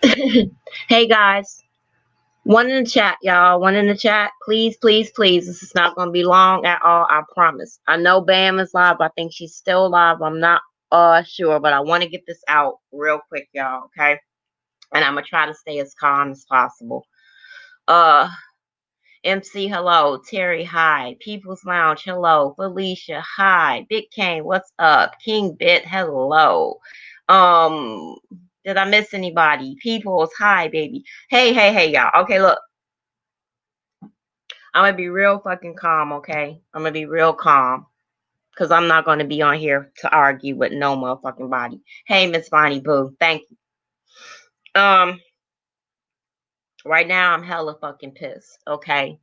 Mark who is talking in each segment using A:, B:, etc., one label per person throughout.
A: Hey guys, one in the chat, y'all. One in the chat. Please, please, please. This is not going to be long at all. I promise. I know Bam is live. I think she's still live. I'm not sure, but I want to get this out real quick, y'all. Okay, and I'm gonna try to stay as calm as possible. Uh, MC, hello. Terry, hi. People's Lounge, hello. Felicia, hi. Big Kane, what's up? King Bit, hello. Um, did I miss anybody? People's, hi, baby. Hey, hey, hey, y'all. Okay, look. I'm gonna be real fucking calm, okay? I'm gonna be real calm. Cause I'm not gonna be on here to argue with no motherfucking body. Hey, Miss Bonnie Boo, thank you. Right now I'm hella fucking pissed, okay?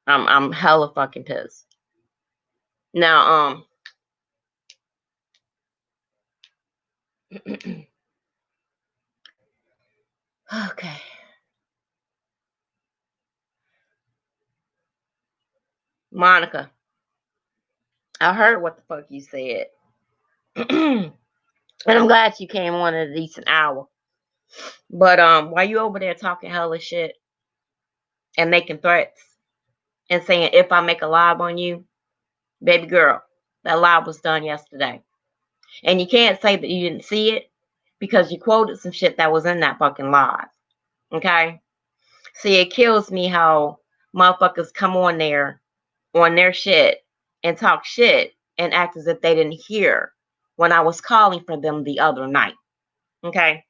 A: I'm hella fucking pissed. Now, okay. Monica, I heard what the fuck you said. And I'm glad you came on at a decent hour. But while you over there talking hella shit and making threats and saying if I make a live on you, baby girl, that live was done yesterday. And you can't say that you didn't see it because you quoted some shit that was in that fucking live. Okay? See, it kills me how motherfuckers come on there on their shit and talk shit and act as if they didn't hear when I was calling for them the other night. Okay?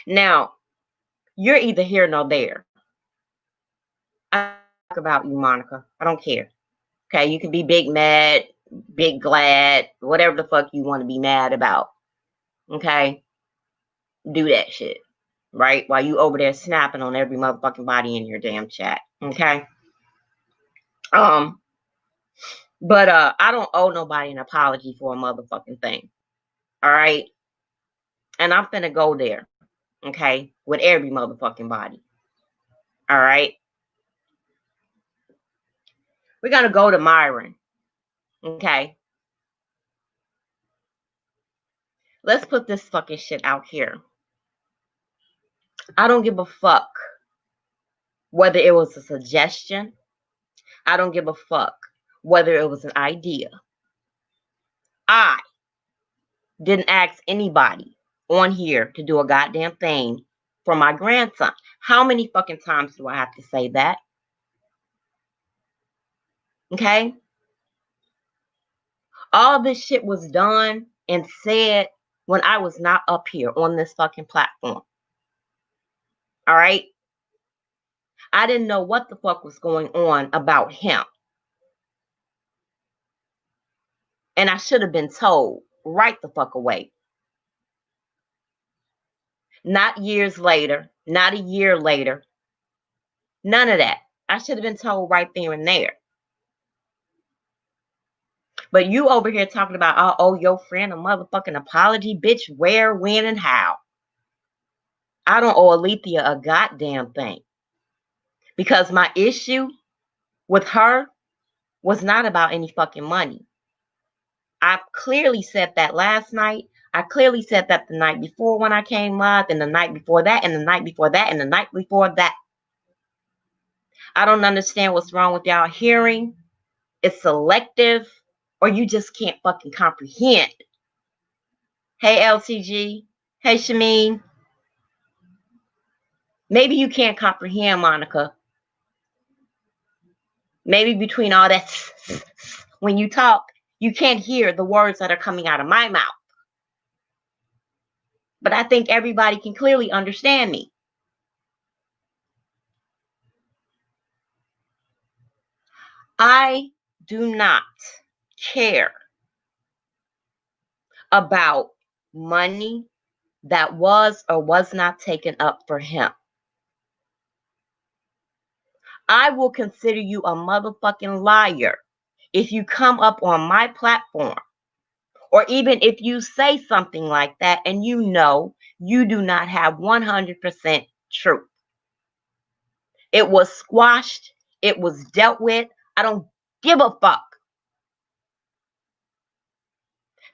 A: Now, you're either here nor there. I don't talk about you, Monica. I don't care. Okay? You can be big mad, big glad, whatever the fuck you want to be mad about. Okay? Do that shit. Right? While you over there snapping on every motherfucking body in your damn chat. Okay? Um, but I don't owe nobody an apology for a motherfucking thing. All right? And I'm finna go there. Okay? With every motherfucking body. All right? We're gonna go to Myron. Okay? Let's put this fucking shit out here. I don't give a fuck whether it was a suggestion. I don't give a fuck whether it was an idea. I didn't ask anybody on here to do a goddamn thing for my grandson. How many fucking times do I have to say that? Okay? All this shit was done and said when I was not up here on this fucking platform. All right? I didn't know what the fuck was going on about him. And I should have been told right the fuck away. Not years later, not a year later. None of that. I should have been told right there and there. But you over here talking about, oh, owe your friend a motherfucking apology, bitch, where, when, and how. I don't owe Alethea a goddamn thing. Because my issue with her was not about any fucking money. I clearly said that last night. I clearly said that the night before when I came live, and the night before that, and the night before that, and the night before that. I don't understand what's wrong with y'all hearing. It's selective, or you just can't fucking comprehend. Hey, LCG. Hey, Shameen. Maybe you can't comprehend, Monica. Maybe between all that, when you talk, you can't hear the words that are coming out of my mouth. But I think everybody can clearly understand me. I do not care about money that was or was not taken up for him. I will consider you a motherfucking liar if you come up on my platform, or even if you say something like that and you know you do not have 100% truth. It was squashed. It was dealt with. I don't give a fuck.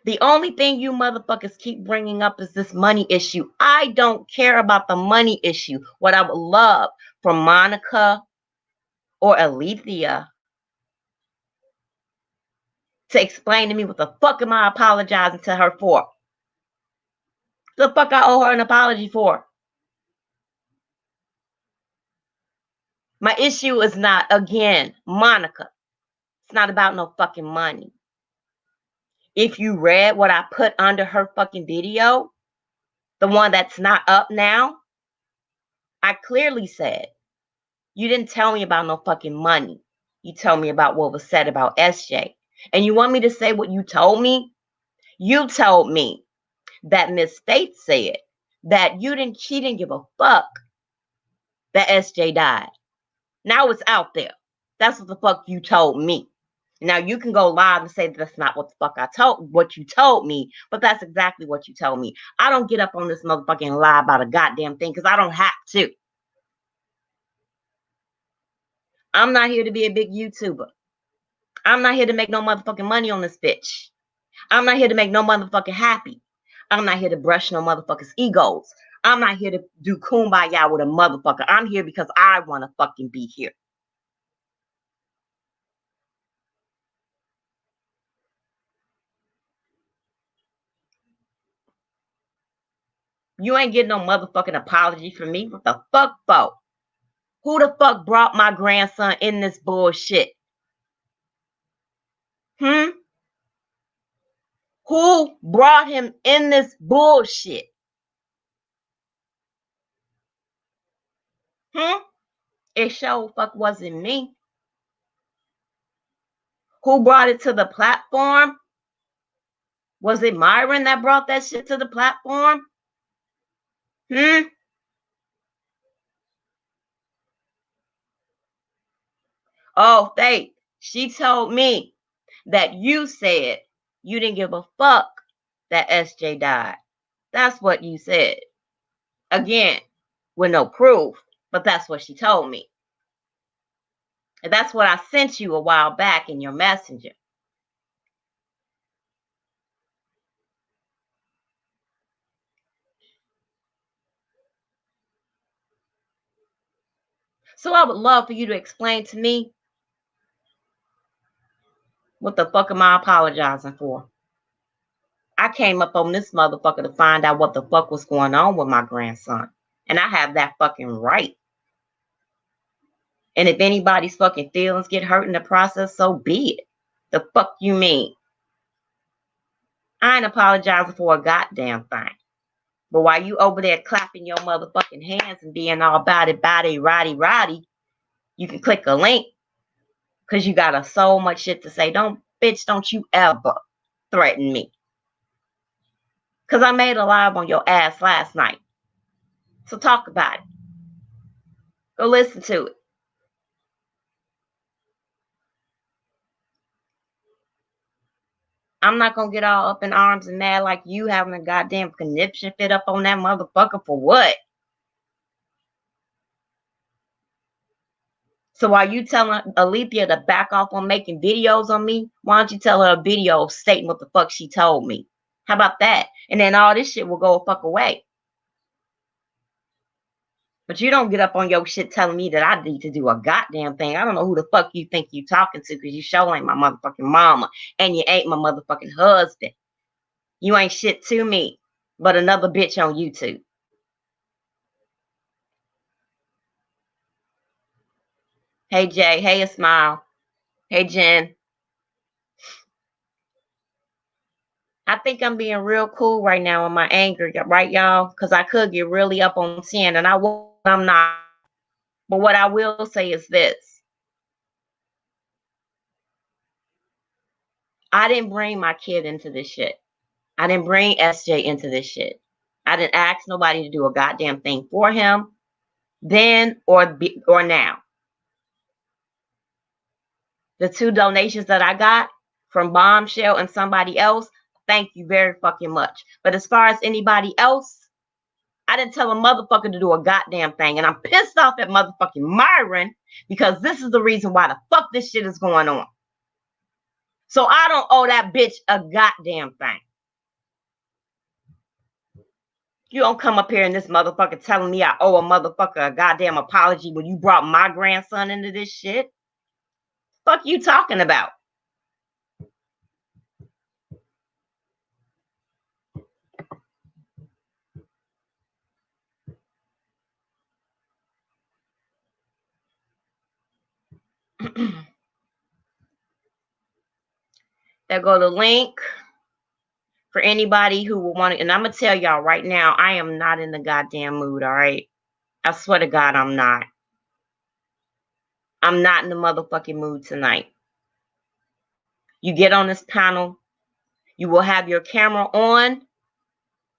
A: The only thing you motherfuckers keep bringing up is this money issue. I don't care about the money issue. What I would love for Monica or Alethea to explain to me what the fuck am I apologizing to her for? The fuck I owe her an apology for? My issue is not, again, Monica. It's not about no fucking money. If you read what I put under her fucking video, the one that's not up now, I clearly said, you didn't tell me about no fucking money. You told me about what was said about SJ. And you want me to say what you told me? You told me that Miss Faith said that she didn't give a fuck that SJ died. Now it's out there. That's what the fuck you told me. Now you can go live and say that's not what the fuck what you told me, but that's exactly what you told me. I don't get up on this motherfucking lie about a goddamn thing because I don't have to. I'm not here to be a big YouTuber. I'm not here to make no motherfucking money on this bitch. I'm not here to make no motherfucking happy. I'm not here to brush no motherfuckers' egos. I'm not here to do kumbaya with a motherfucker. I'm here because I want to fucking be here. You ain't getting no motherfucking apology from me. What the fuck, for? Who the fuck brought my grandson in this bullshit? Who brought him in this bullshit? It sure fuck wasn't me. Who brought it to the platform? Was it Myron that brought that shit to the platform? Oh, Faith, she told me that you said you didn't give a fuck that SJ died. That's what you said. Again, with no proof, but that's what she told me. And that's what I sent you a while back in your messenger. So I would love for you to explain to me, what the fuck am I apologizing for? I came up on this motherfucker to find out what the fuck was going on with my grandson. And I have that fucking right. And if anybody's fucking feelings get hurt in the process, so be it. The fuck you mean? I ain't apologizing for a goddamn thing. But while you over there clapping your motherfucking hands and being all body, roddy, you can click a link because you got so much shit to say. Don't you ever threaten me. Because I made a live on your ass last night. So talk about it. Go listen to it. I'm not going to get all up in arms and mad like you having a goddamn conniption fit up on that motherfucker for what? So while you telling Alethea to back off on making videos on me, why don't you tell her a video stating what the fuck she told me? How about that? And then all this shit will go a fuck away. But you don't get up on your shit telling me that I need to do a goddamn thing. I don't know who the fuck you think you talking to because you sure ain't my motherfucking mama. And you ain't my motherfucking husband. You ain't shit to me but another bitch on YouTube. Hey, Jay. Hey, Ismail. Hey, Jen. I think I'm being real cool right now in my anger, right, y'all? Because I could get really up on 10, and I'm not. But what I will say is this. I didn't bring my kid into this shit. I didn't bring SJ into this shit. I didn't ask nobody to do a goddamn thing for him then or now. The 2 donations that I got from Bombshell and somebody else, thank you very fucking much. But as far as anybody else, I didn't tell a motherfucker to do a goddamn thing. And I'm pissed off at motherfucking Myron because this is the reason why the fuck this shit is going on. So I don't owe that bitch a goddamn thing. You don't come up here and this motherfucker telling me I owe a motherfucker a goddamn apology when you brought my grandson into this shit. Fuck you talking about? There go the link for anybody who will want to. And I'm going to tell y'all right now, I am not in the goddamn mood, all right? I swear to God, I'm not. I'm not in the motherfucking mood tonight. You get on this panel, you will have your camera on.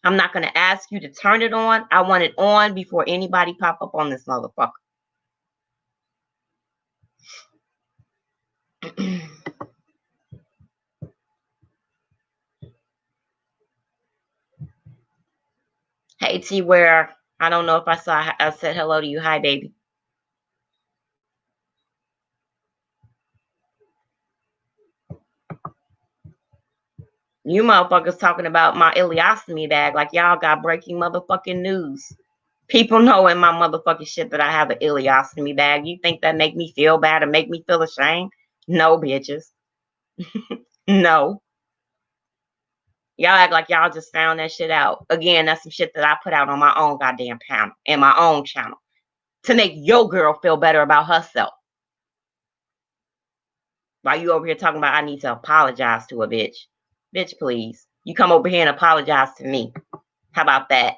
A: I'm not going to ask you to turn it on. I want it on before anybody pop up on this motherfucker. Hey, T, where I don't know if I said hello to you. Hi, baby. You motherfuckers talking about my ileostomy bag like y'all got breaking motherfucking news. People know in my motherfucking shit that I have an ileostomy bag. You think that make me feel bad or make me feel ashamed? No, bitches. No. Y'all act like y'all just found that shit out. Again, that's some shit that I put out on my own goddamn panel, in my own channel, to make your girl feel better about herself. While you over here talking about I need to apologize to a bitch. Bitch, please. You come over here and apologize to me. How about that?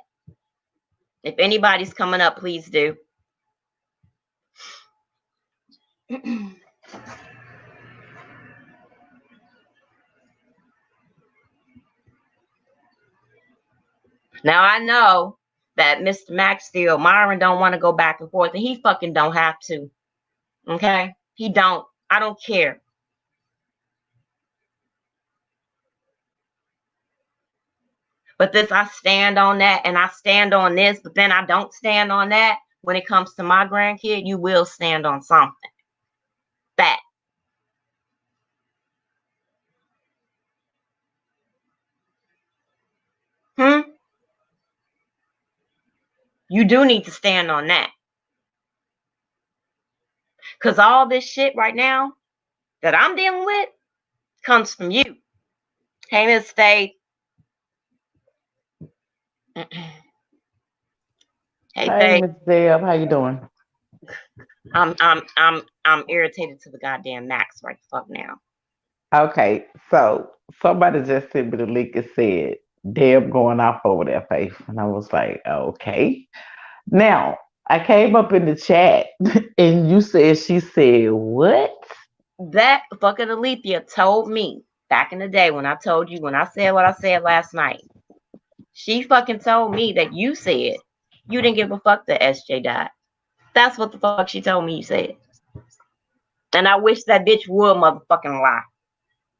A: If anybody's coming up, please do. Now I know that Mr. Max Steel, Myron don't want to go back and forth, and he fucking don't have to. Okay? He don't. I don't care. But this, I stand on that, and I stand on this, but then I don't stand on that. When it comes to my grandkid, you will stand on something. That. You do need to stand on that. Because all this shit right now that I'm dealing with comes from you. Hey, Miss Faith. Hey,
B: Hey, Miss Deb, how you doing?
A: I'm irritated to the goddamn max right the fuck now.
B: Okay, so somebody just sent me the link and said Deb going off over there, Faith, and I was like, okay. Now I came up in the chat and you said she said what?
A: That fucking Alethea told me back in the day when I told you, when I said what I said last night. She fucking told me that you said you didn't give a fuck that SJ died. That's what the fuck she told me you said. And I wish that bitch would motherfucking lie.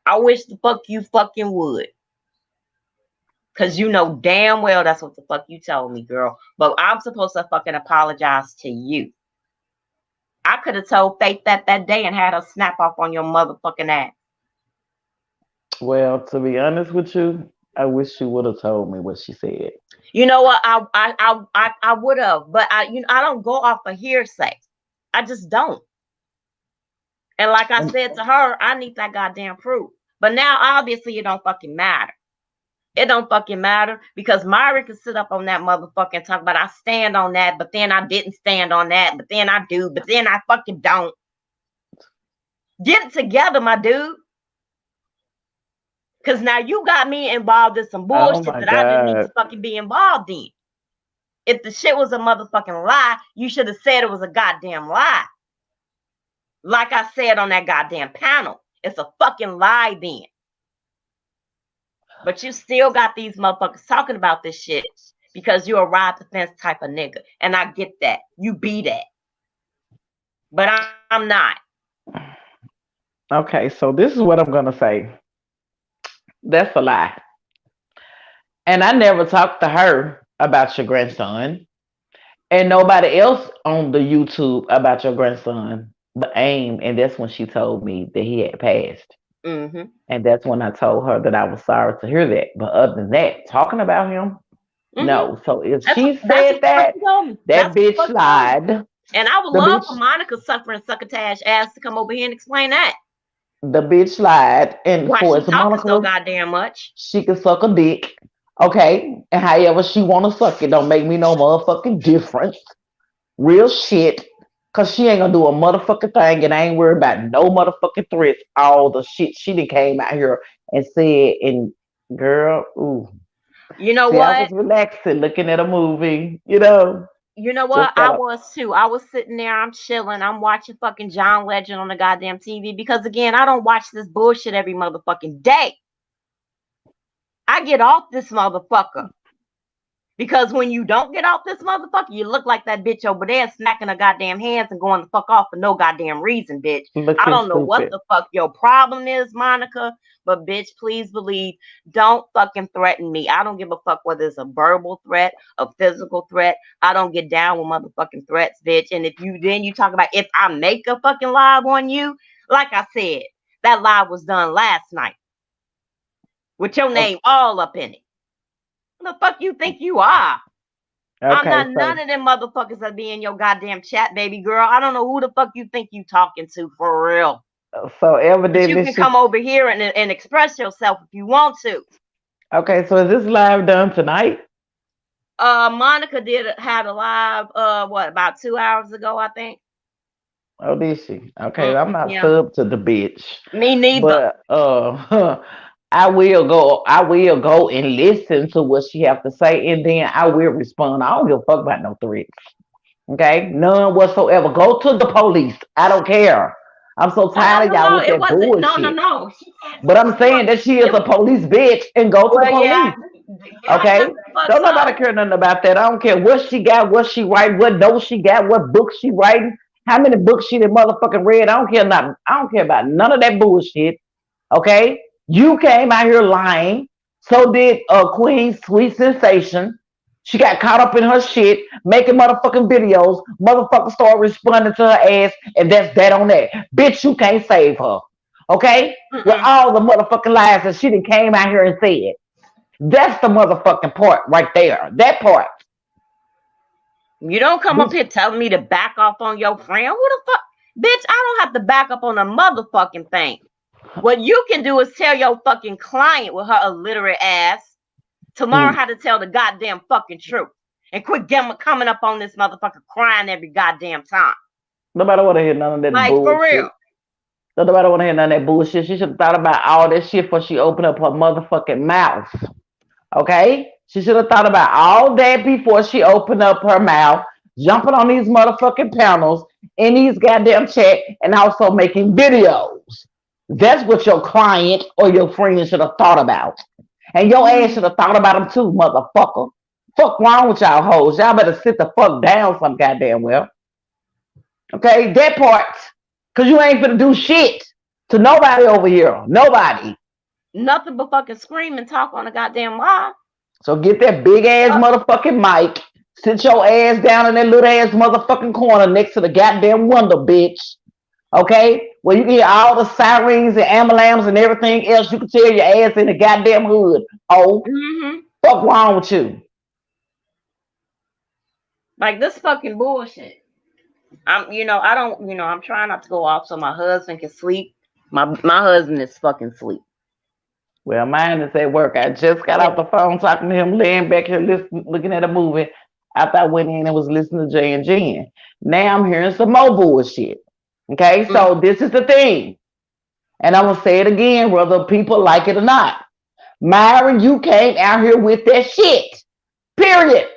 A: I wish the fuck you fucking would. Cause you know damn well that's what the fuck you told me, girl. But I'm supposed to fucking apologize to you. I could have told Faith that day and had her snap off on your motherfucking ass.
B: Well, to be honest with you, I wish she would have told me what she said.
A: You know what? I would have, but I don't go off of hearsay. I just don't. And like I
B: And
A: said to her, I need that goddamn proof. But now obviously it don't fucking matter. It don't fucking matter because Myra can sit up on that motherfucker and talk about I stand on that, but then I didn't stand on that, but then I do, but then I fucking don't. Get it together, my dude. Because now you got me involved in some
B: oh
A: bullshit
B: my
A: that I didn't need
B: God.
A: to fucking be involved in. If the shit was a motherfucking lie, you should have said it was a goddamn lie. Like I said on that goddamn panel, it's a fucking lie then. But you still got these motherfuckers talking about this shit because you're a ride the fence type of nigga. And I get that. You be that. But I'm not.
B: Okay, so this is what I'm gonna say. That's a lie. And I never talked to her about your grandson. And nobody else on the YouTube about your grandson but AIM. And that's when she told me that he had passed.
A: Mm-hmm.
B: And that's when I told her that I was sorry to hear that. But other than that, talking about him,
A: Mm-hmm.
B: No. So if
A: That's
B: she
A: that's
B: said
A: what the fuck
B: that,
A: you told me.
B: that
A: That's what the
B: bitch
A: fuck you told me.
B: lied.
A: And I would
B: The
A: love for
B: bitch,
A: Monica suffering succotash ass to come over here and explain that.
B: the bitch lied. And
A: Why
B: for
A: she
B: as
A: talking so
B: Monica,
A: goddamn much?
B: she can suck a dick. Okay. And however she wanna suck it, don't make me no motherfucking difference. Real shit. Cause she ain't gonna do a motherfucking thing and I ain't worried about no motherfucking threats. All the shit she done came out here and said and girl, ooh.
A: You know
B: See, I
A: what?
B: was relaxing looking at a movie, you know.
A: You know what?
B: Just
A: I
B: gotta
A: was too. I was sitting there, I'm chilling, I'm watching fucking John Legend on the goddamn TV because again, I don't watch this bullshit every motherfucking day. I get off this motherfucker. Because when you don't get off this motherfucker, you look like that bitch over there smacking her goddamn hands and going the fuck off for no goddamn reason, bitch. I
B: looking
A: don't know what
B: stupid.
A: the fuck your problem is, Monica, but bitch, please believe, don't fucking threaten me. I don't give a fuck whether it's a verbal threat, a physical threat. I don't get down with motherfucking threats, bitch. And if you talk about if I make a fucking live on you, like I said, that live was done last night with your name all up in it. Who the fuck you think you are? I'm
B: Okay,
A: not none
B: so
A: of them motherfuckers that be in your goddamn chat, baby girl. I don't know who the fuck you think you talking to for real.
B: so
A: But you
B: evidently
A: can
B: she
A: come over here and express yourself if you want to.
B: okay, so is this live done tonight?
A: Monica had a live what about 2 hours ago, I think.
B: Oh, did she? Okay, I'm not
A: Yeah.
B: sub to the bitch.
A: Me neither.
B: But I will go and listen to what she have to say and then I will respond. I don't give a fuck about no threats. Okay? None whatsoever. Go to the police. I don't care. I'm so
A: Oh
B: tired of
A: no,
B: y'all
A: no,
B: with
A: it
B: that
A: wasn't. No, no,
B: bullshit.
A: no. She said
B: But I'm saying that she is
A: it
B: a
A: was
B: police bitch and go to the
A: well, yeah,
B: police.
A: yeah, I guess
B: Okay?
A: the fuck
B: Don't nobody
A: so.
B: care nothing about that. I don't care what she got, what she write, what notes she got, what books she writing, how many books she done motherfucking read. I don't care about none of that bullshit. Okay? You came out here lying. So did Queen Sweet Sensation. She got caught up in her shit, making motherfucking videos. Motherfucker started responding to her ass, and that's that on that. Bitch, you can't save her. Okay? With
A: Mm-mm.
B: all the motherfucking lies that she done came out here and said. That's the motherfucking part right there. That part.
A: You don't come up
B: Bitch,
A: here telling me to back off on your friend. Who the fuck? Bitch, I don't have to back up on a motherfucking thing. What you can do is tell your fucking client with her illiterate ass tomorrow
B: mm,
A: how to tell the goddamn fucking truth. And quit coming up on this motherfucker crying every goddamn time.
B: nobody want to hear none of that
A: Like, for real.
B: bullshit. Nobody want to hear none of that bullshit. She should have thought about all that shit before she opened up her motherfucking mouth. Okay? She should have thought about all that before she opened up her mouth, jumping on these motherfucking panels in these goddamn chat and also making videos. That's what your client or your friend should have thought about. And your ass should have thought about them too, motherfucker. Fuck wrong with y'all hoes. Y'all better sit the fuck down some goddamn well. Okay? That part. Cause you ain't gonna do shit to nobody over here. Nobody.
A: Nothing but fucking scream and talk on a goddamn live.
B: So get that big ass
A: Uh,
B: motherfucking mic. Sit your ass down in that little ass motherfucking corner next to the goddamn window, bitch. Okay? Where you can hear all the sirens and ambulance and everything else. You can tell your ass in the goddamn hood. Oh,
A: mm-hmm.
B: fuck wrong with you?
A: Like this fucking bullshit. I don't, I'm trying not to go off so my husband can sleep. My husband is fucking sleep.
B: Well, mine is at work. I just got off
A: And
B: the phone talking to him, laying back here looking at a movie after I went in and was listening to Jay and Jen. Now I'm hearing some more bullshit. Okay,
A: mm,
B: so this is the thing. And I'm going to say it again, whether people like it or not. Myron, you came out here with that shit. Period.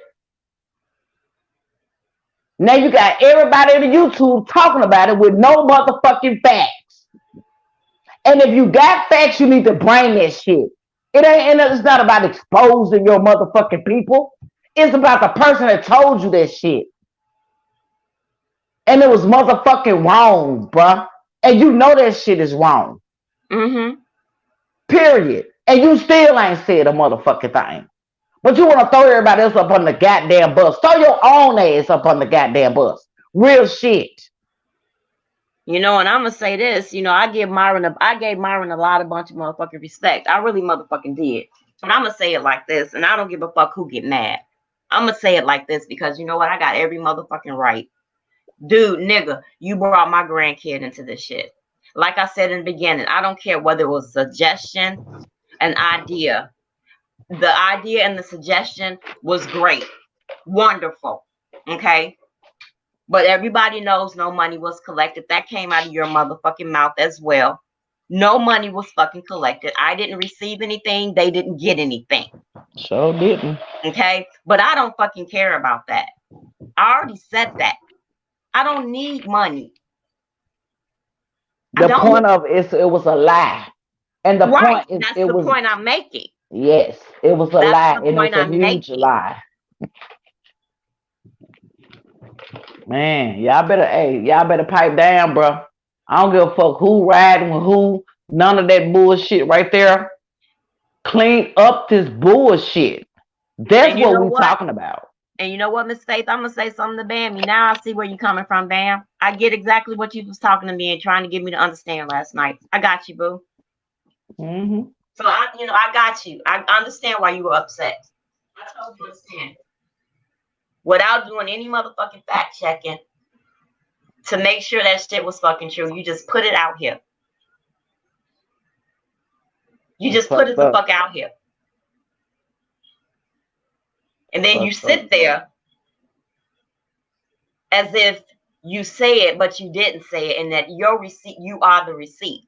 B: Now you got everybody on the YouTube talking about it with no motherfucking facts. And if you got facts, you need to bring that shit. It's not about exposing your motherfucking people. It's about the person that told you that shit. And it was motherfucking wrong, bruh. And you know that shit is wrong.
A: mm-hmm.
B: Period. And you still ain't said a motherfucking thing. But you want to throw everybody else up on the goddamn bus. Throw your own ass up on the goddamn bus. Real shit.
A: And I'm gonna say this, I gave Myron a lot of bunch of motherfucking respect. I really motherfucking did. And I'm gonna say it like this, and I don't give a fuck who get mad. I'm gonna say it like this because you know what? I got every motherfucking right. Dude, nigga, you brought my grandkid into this shit. Like I said in the beginning, I don't care whether it was a suggestion, an idea. The idea and the suggestion was great, wonderful. Okay. But everybody knows no money was collected. That came out of your motherfucking mouth as well. No money was fucking collected. I didn't receive anything. They didn't get anything.
B: Sure didn't.
A: Okay. But I don't fucking care about that. I already said that. I don't need money.
B: The point of it was a lie. And the
A: right.
B: point is,
A: That's
B: it
A: the
B: was,
A: point I'm making.
B: yes, it was a
A: That's
B: lie.
A: the
B: And it was
A: point
B: a
A: I'm
B: huge
A: making.
B: lie. Man, y'all better pipe down, bro. I don't give a fuck who riding with who. None of that bullshit right there. Clean up this bullshit. That's
A: And you
B: what
A: know
B: we
A: what?
B: talking about.
A: And you know what, Miss Faith? I'm gonna say something to Bam. Now I see where you're coming from, Bam. I get exactly what you was talking to me and trying to get me to understand last night. I got you, boo.
B: Mm-hmm.
A: So I got you. I understand why you were upset. I totally understand. Without doing any motherfucking fact checking to make sure that shit was fucking true, you just put it out here. You just put it the fuck out here. And then you sit there as if you say it, but you didn't say it, and that your receipt, you are the receipt.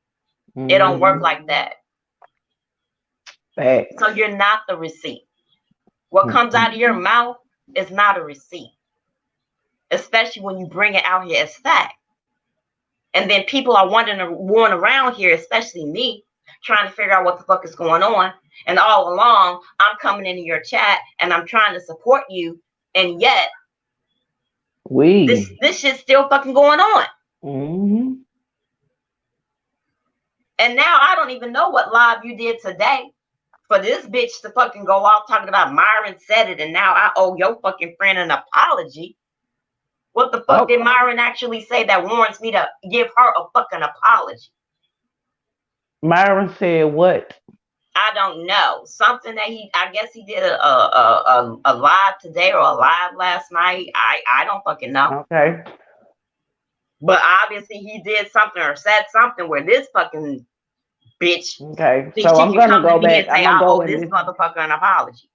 A: Mm-hmm. It don't work like that. So you're not the receipt. What comes out of your mouth is not a receipt, especially when you bring it out here as fact. And then people are wandering around here, especially me, trying to figure out what the fuck is going on. And all along, I'm coming into your chat and I'm trying to support you, and yet this shit's still fucking going on.
B: Mm-hmm.
A: And now I don't even know what live you did today for this bitch to fucking go off talking about Myron said it, and now I owe your fucking friend an apology. What the fuck did Myron actually say that warrants me to give her a fucking apology?
B: Myron said what?
A: I don't know. Something that I guess he did a live today or a live last night. I don't fucking know.
B: Okay.
A: But obviously he did something or said something where this fucking bitch.
B: Okay. So I'm gonna go back.
A: And say, I owe this motherfucker an apology.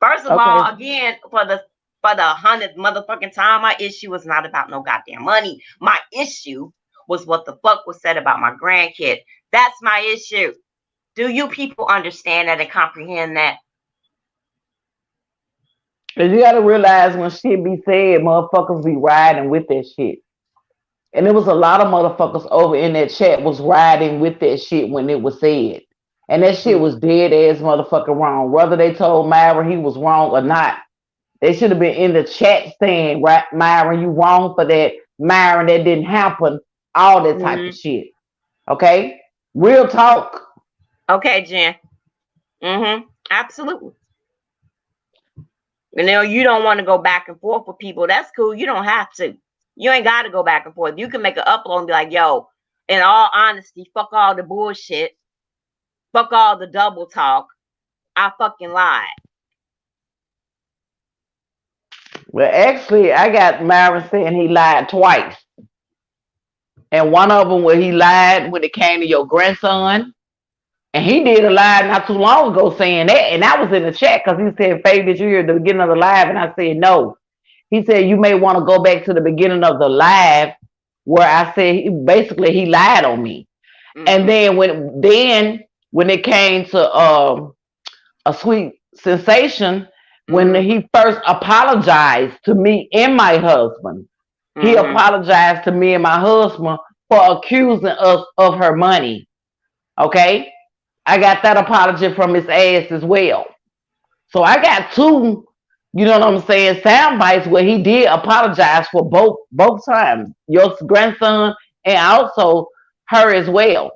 A: First of all, again, for the 100th motherfucking time, my issue was not about no goddamn money. My issue was what the fuck was said about my grandkid. That's my issue. Do you people understand that and comprehend that?
B: And you gotta realize when shit be said, motherfuckers be riding with that shit. And there was a lot of motherfuckers over in that chat was riding with that shit when it was said. And that shit was dead ass motherfucking wrong. Whether they told Myron he was wrong or not, they should have been in the chat saying, right, Myron, you wrong for that. Myron, that didn't happen. All that type of shit. Okay? Real talk.
A: Okay, Jen. Absolutely. You know, you don't want to go back and forth with people. That's cool. You don't have to. You ain't got to go back and forth. You can make an upload and be like, yo, in all honesty, fuck all the bullshit. Fuck all the double talk. I fucking lied.
B: Well, actually, I got Myron saying he lied twice. And one of them where he lied when it came to your grandson. And he did a live not too long ago saying that. And I was in the chat because he said, Faye, did you hear the beginning of the live? And I said, no. He said, you may want to go back to the beginning of the live where I said, he lied on me. And then when it came to a sweet sensation, when he first apologized to me and my husband, he apologized to me and my husband for accusing us of her money. Okay? I got that apology from his ass as well. So I got two, you know what I'm saying, sound bites where he did apologize for both times, your grandson and also her as well.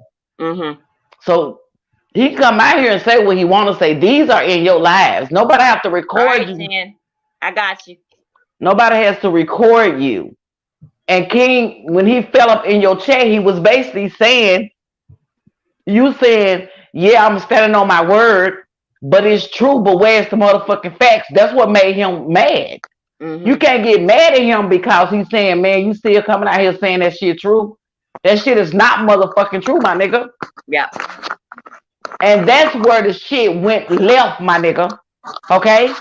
B: So he come out here and say what he want to say. These are in your lives. Nobody have to record you.
A: Jen. I got you.
B: Nobody has to record you. And King, when he fell up in your chat, he was basically saying, you saying yeah, I'm standing on my word, but it's true. But where's the motherfucking facts? That's what made him mad. You
A: Mm-hmm.
B: can't get mad at him because he's saying, man, you still coming out here saying that shit true. That shit is not motherfucking true, my nigga.
A: Yeah.
B: And that's where the shit went left, my nigga. Okay?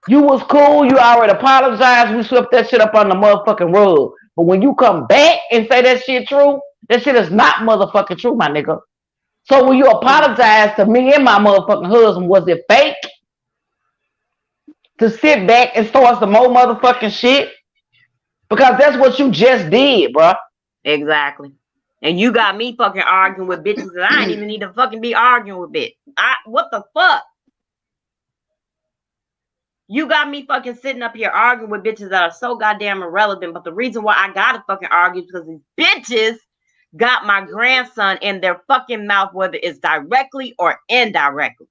B: You was cool. You already apologized. We swept that shit up on the motherfucking rug. But when you come back and say that shit true, that shit is not motherfucking true, my nigga. So when you apologize to me and my motherfucking husband, was it fake? To sit back and start some more motherfucking shit? Because that's what you just did, bruh.
A: Exactly. And you got me fucking arguing with bitches that I ain't even need to fucking be arguing with bitch. What the fuck? You got me fucking sitting up here arguing with bitches that are so goddamn irrelevant. But the reason why I gotta fucking argue is because these bitches got my grandson in their fucking mouth, whether it's directly or indirectly.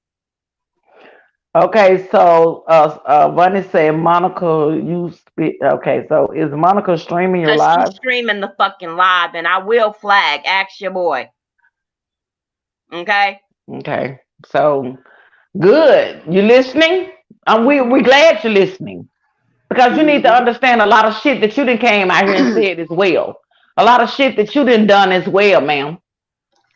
B: Okay, so Bunny said Monica, you speak. Okay, so is Monica streaming your
A: She's
B: live?
A: streaming the fucking live, and I will flag. Ask your boy. Okay?
B: Okay, so good. You listening? We glad you're listening because you need to
A: Mm-hmm.
B: understand a lot of shit that you done came out here and said as well. A lot of shit that you done done as well, ma'am.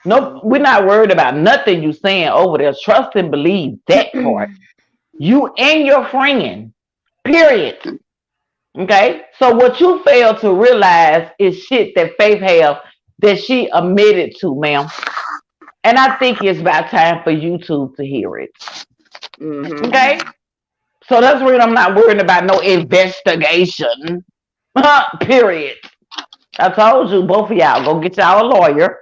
B: Nope, we're not worried about nothing you saying over there. Trust and believe that part. You and your friend. Period. Okay? So what you fail to realize is shit that Faith have that she admitted to, ma'am. And I think it's about time for YouTube to hear it.
A: Mm-hmm.
B: Okay? So that's why I'm not worrying about no investigation. Period. I told you, both of y'all, go get y'all a lawyer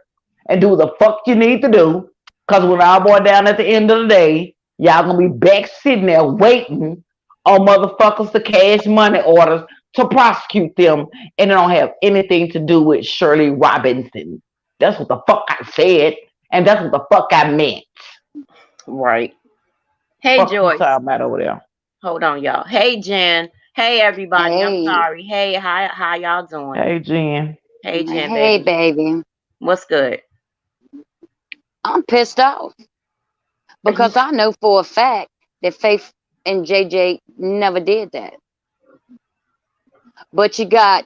B: and do the fuck you need to do. Cause when all boy down at the end of the day, y'all gonna be back sitting there waiting on motherfuckers to cash money orders to prosecute them, and it don't have anything to do with Shirley Robinson. That's what the fuck I said, and that's what the fuck I meant.
A: Right. Hey,
B: Fuck you
A: Joyce.
B: talking about over there.
A: Hold on, y'all. Hey, Jen. Hey, everybody. I'm
C: Hey,
A: sorry. Hey, how y'all doing?
B: Hey Jen.
A: Hey, Jen,
C: hey,
A: baby.
C: baby.
A: What's good?
C: I'm pissed off
A: You,
C: because I know for a fact that Faith and JJ never did that. But you got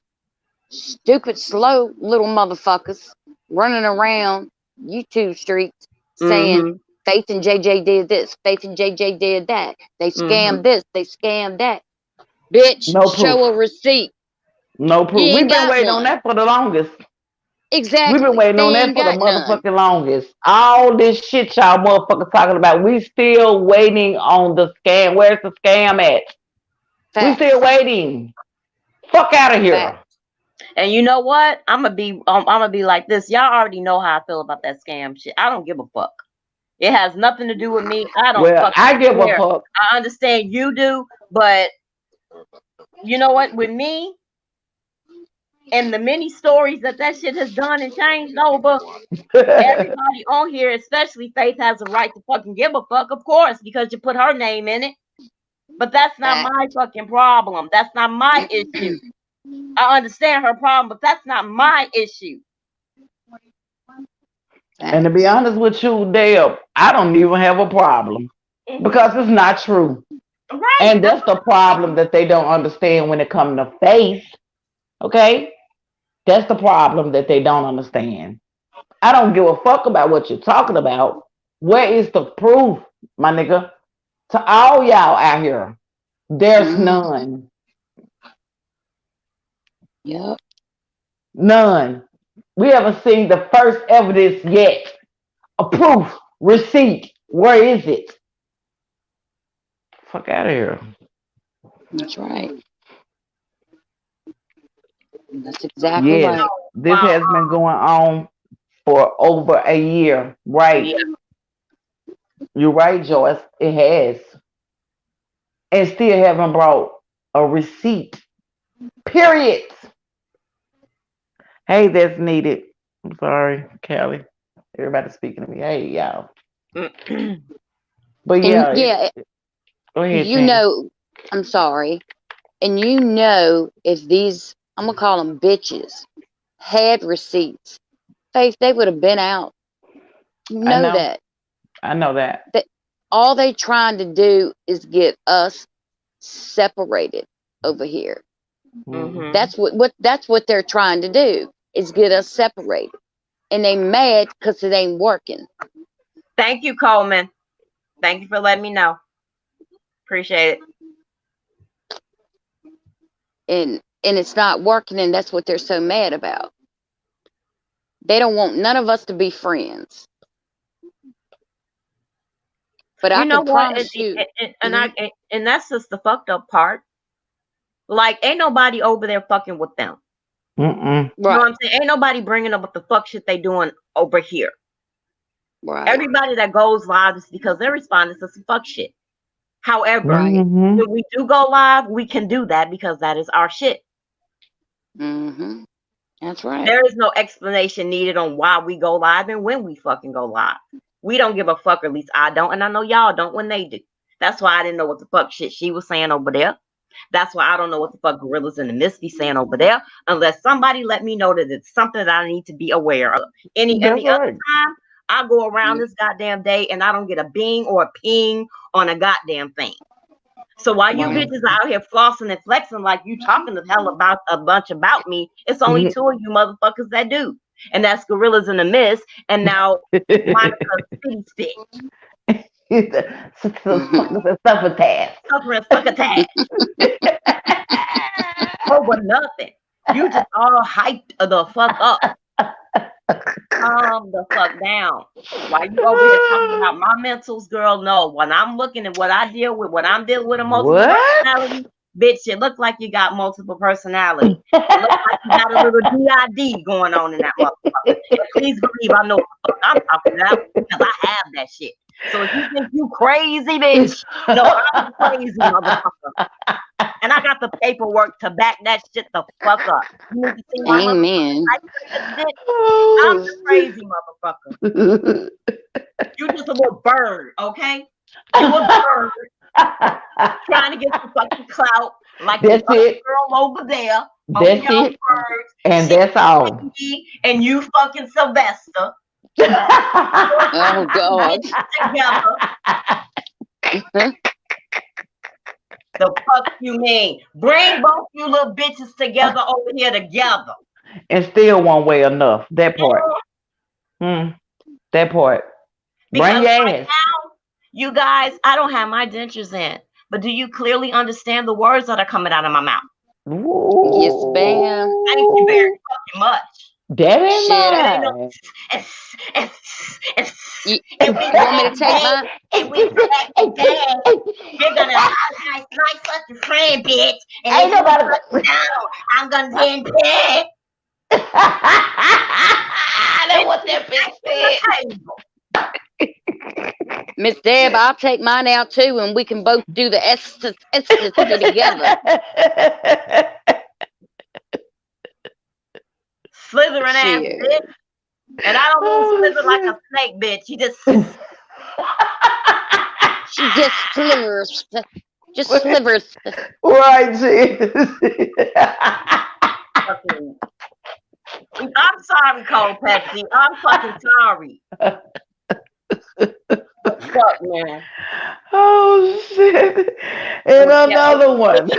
C: stupid, slow little motherfuckers running around YouTube streets saying
A: mm-hmm.
C: Faith and JJ did this, Faith and JJ did that. They scammed
A: Mm-hmm.
C: this, they scammed that. Bitch,
B: No
C: show
B: proof.
C: a receipt.
B: No
C: You
B: proof. We've
C: ain't
B: been
C: got
B: waiting on
C: one.
B: that for the longest. We've been
C: Exactly.
B: waiting
C: They
B: on that
C: ain't
B: for the
C: got none.
B: motherfucking longest. All this shit y'all motherfuckers talking about, we still waiting on the scam. Where's the scam at? We still
C: Facts.
B: waiting. Fuck out of here.
C: Facts.
A: And you know what? I'm gonna be like this. Y'all already know how I feel about that scam shit. I don't give a fuck. It has nothing to do with me. I don't
B: Well,
A: fucking
B: I give a
A: care.
B: fuck.
A: I understand you do, but you know what? With me and the many stories that shit has done and changed over, everybody on here, especially Faith, has a right to fucking give a fuck, of course, because you put her name in it. But that's not my
C: Facts.
A: fucking problem. That's not my issue. I understand her problem, but that's not my issue.
B: And to be
C: Facts.
B: honest with you, Dale, I don't even have a problem because it's not true.
A: Right.
B: And that's the problem that they don't understand when it comes to faith. Okay? That's the problem that they don't understand. I don't give a fuck about what you're talking about. Where is the proof, my nigga? To all y'all out here, there's
C: Mm-hmm.
B: none.
C: Yep.
B: None. We haven't seen the first evidence yet. A proof, receipt. Where is it? Fuck out of here.
C: That's right. That's exactly
B: Yes,
C: right.
B: this
A: Wow.
B: has been going on for over a year. Right.
A: Yeah.
B: You're right, Joyce. It has. And still haven't brought a receipt. Period. Hey, that's needed. I'm sorry, Callie. Everybody speaking to me. Hey, y'all. But
C: And
B: yeah,
C: yeah,
B: go ahead,
C: you
B: Jen.
C: know, I'm sorry. And you know, if these, I'm gonna call them bitches, had receipts, Faith, they would have been out. You
B: I
C: know
B: know.
C: that.
B: I know that.
C: All they trying to do is get us separated over here.
A: Mhm.
C: That's what they're trying to do is get us separated. And they mad because it ain't working.
A: Thank you, Coleman. Thank you for letting me know. Appreciate it.
C: And it's not working, and that's what they're so mad about. They don't want none of us to be friends. But
A: You
C: I
A: know
C: can
A: what?
C: promise you.
A: And that's just the fucked up part. Like, ain't nobody over there fucking with them.
B: Mm-mm.
A: You know what
C: Right,
A: I'm saying? Ain't nobody bringing up what the fuck shit they doing over here.
C: right,
A: Everybody that goes live is because they're responding to some fuck shit. However,
C: right.
B: Mm-hmm.
A: when we do go live, we can do that because that is our shit.
C: Mm-hmm. That's right.
A: There is no explanation needed on why we go live and when we fucking go live. We don't give a fuck, or at least I don't, and I know y'all don't when they do. That's why I didn't know what the fuck shit she was saying over there. That's why I don't know what the fuck Gorillas in the Mist be saying over there, unless somebody let me know that it's something that I need to be aware of. Any
B: That's
A: other
B: right.
A: time, I go around this goddamn day and I don't get a bing or a ping on a goddamn thing. So while you
C: Right.
A: bitches out here flossing and flexing like you talking the hell about a bunch about me, it's only two of you motherfuckers that do. And that's Gorillas in the Mist and now Monica City Spit.
B: Suffocate.
A: Suffering succotash over nothing. You just all hyped the fuck up. Calm the fuck down. Why you over here talking about my mentals, girl? No. When I'm looking at what I deal with, when I'm dealing with a multiple
B: What?
A: personality, bitch, it look like you got multiple personality. It looks like you got a little DID going on in that motherfucker. And please believe I know what the fuck I'm talking about because I have that shit. So if you think you crazy, bitch, no, I'm crazy, motherfucker. And I got the paperwork to back that shit the fuck up. You need to see my
C: Amen.
A: motherfucker. I'm the crazy motherfucker. You just a little bird, okay? You a bird trying to get some fucking clout like
B: That's
A: the other
B: it.
A: girl over there.
B: That's
A: Y'all
B: it.
A: birds.
B: And
A: She
B: that's all.
A: me and you fucking Sylvester.
C: Oh God.
A: Together. The fuck you mean? Bring both you little bitches together over here together.
B: And still won't weigh enough. That part. That part.
A: Because
B: Bring your
A: right
B: ass.
A: now, you guys, I don't have my dentures in. But do you clearly understand the words that are coming out of my mouth?
C: Yes, ma'am.
A: Thank you very fucking much.
B: That ain't
C: Shit.
A: It ain't no
B: mine.
C: You
A: and we
C: want me to take mine?
A: and we back today. You're gonna apologize like such a friend, bitch. And
B: Ain't
A: if you
B: nobody.
A: fucking know, I'm gonna send pig.
B: That's what that bitch said.
C: Miss Deb, I'll take mine out too, and we can both do the ecstasy together.
A: Slithering ass
C: Shit.
A: bitch. And I don't mean slither like a snake, bitch. You just
C: She just slivers. Just slivers.
B: Right, sis.
A: fucking. I'm sorry, Cold Pepsi. I'm fucking sorry. Fuck, man.
B: Oh shit! And another one.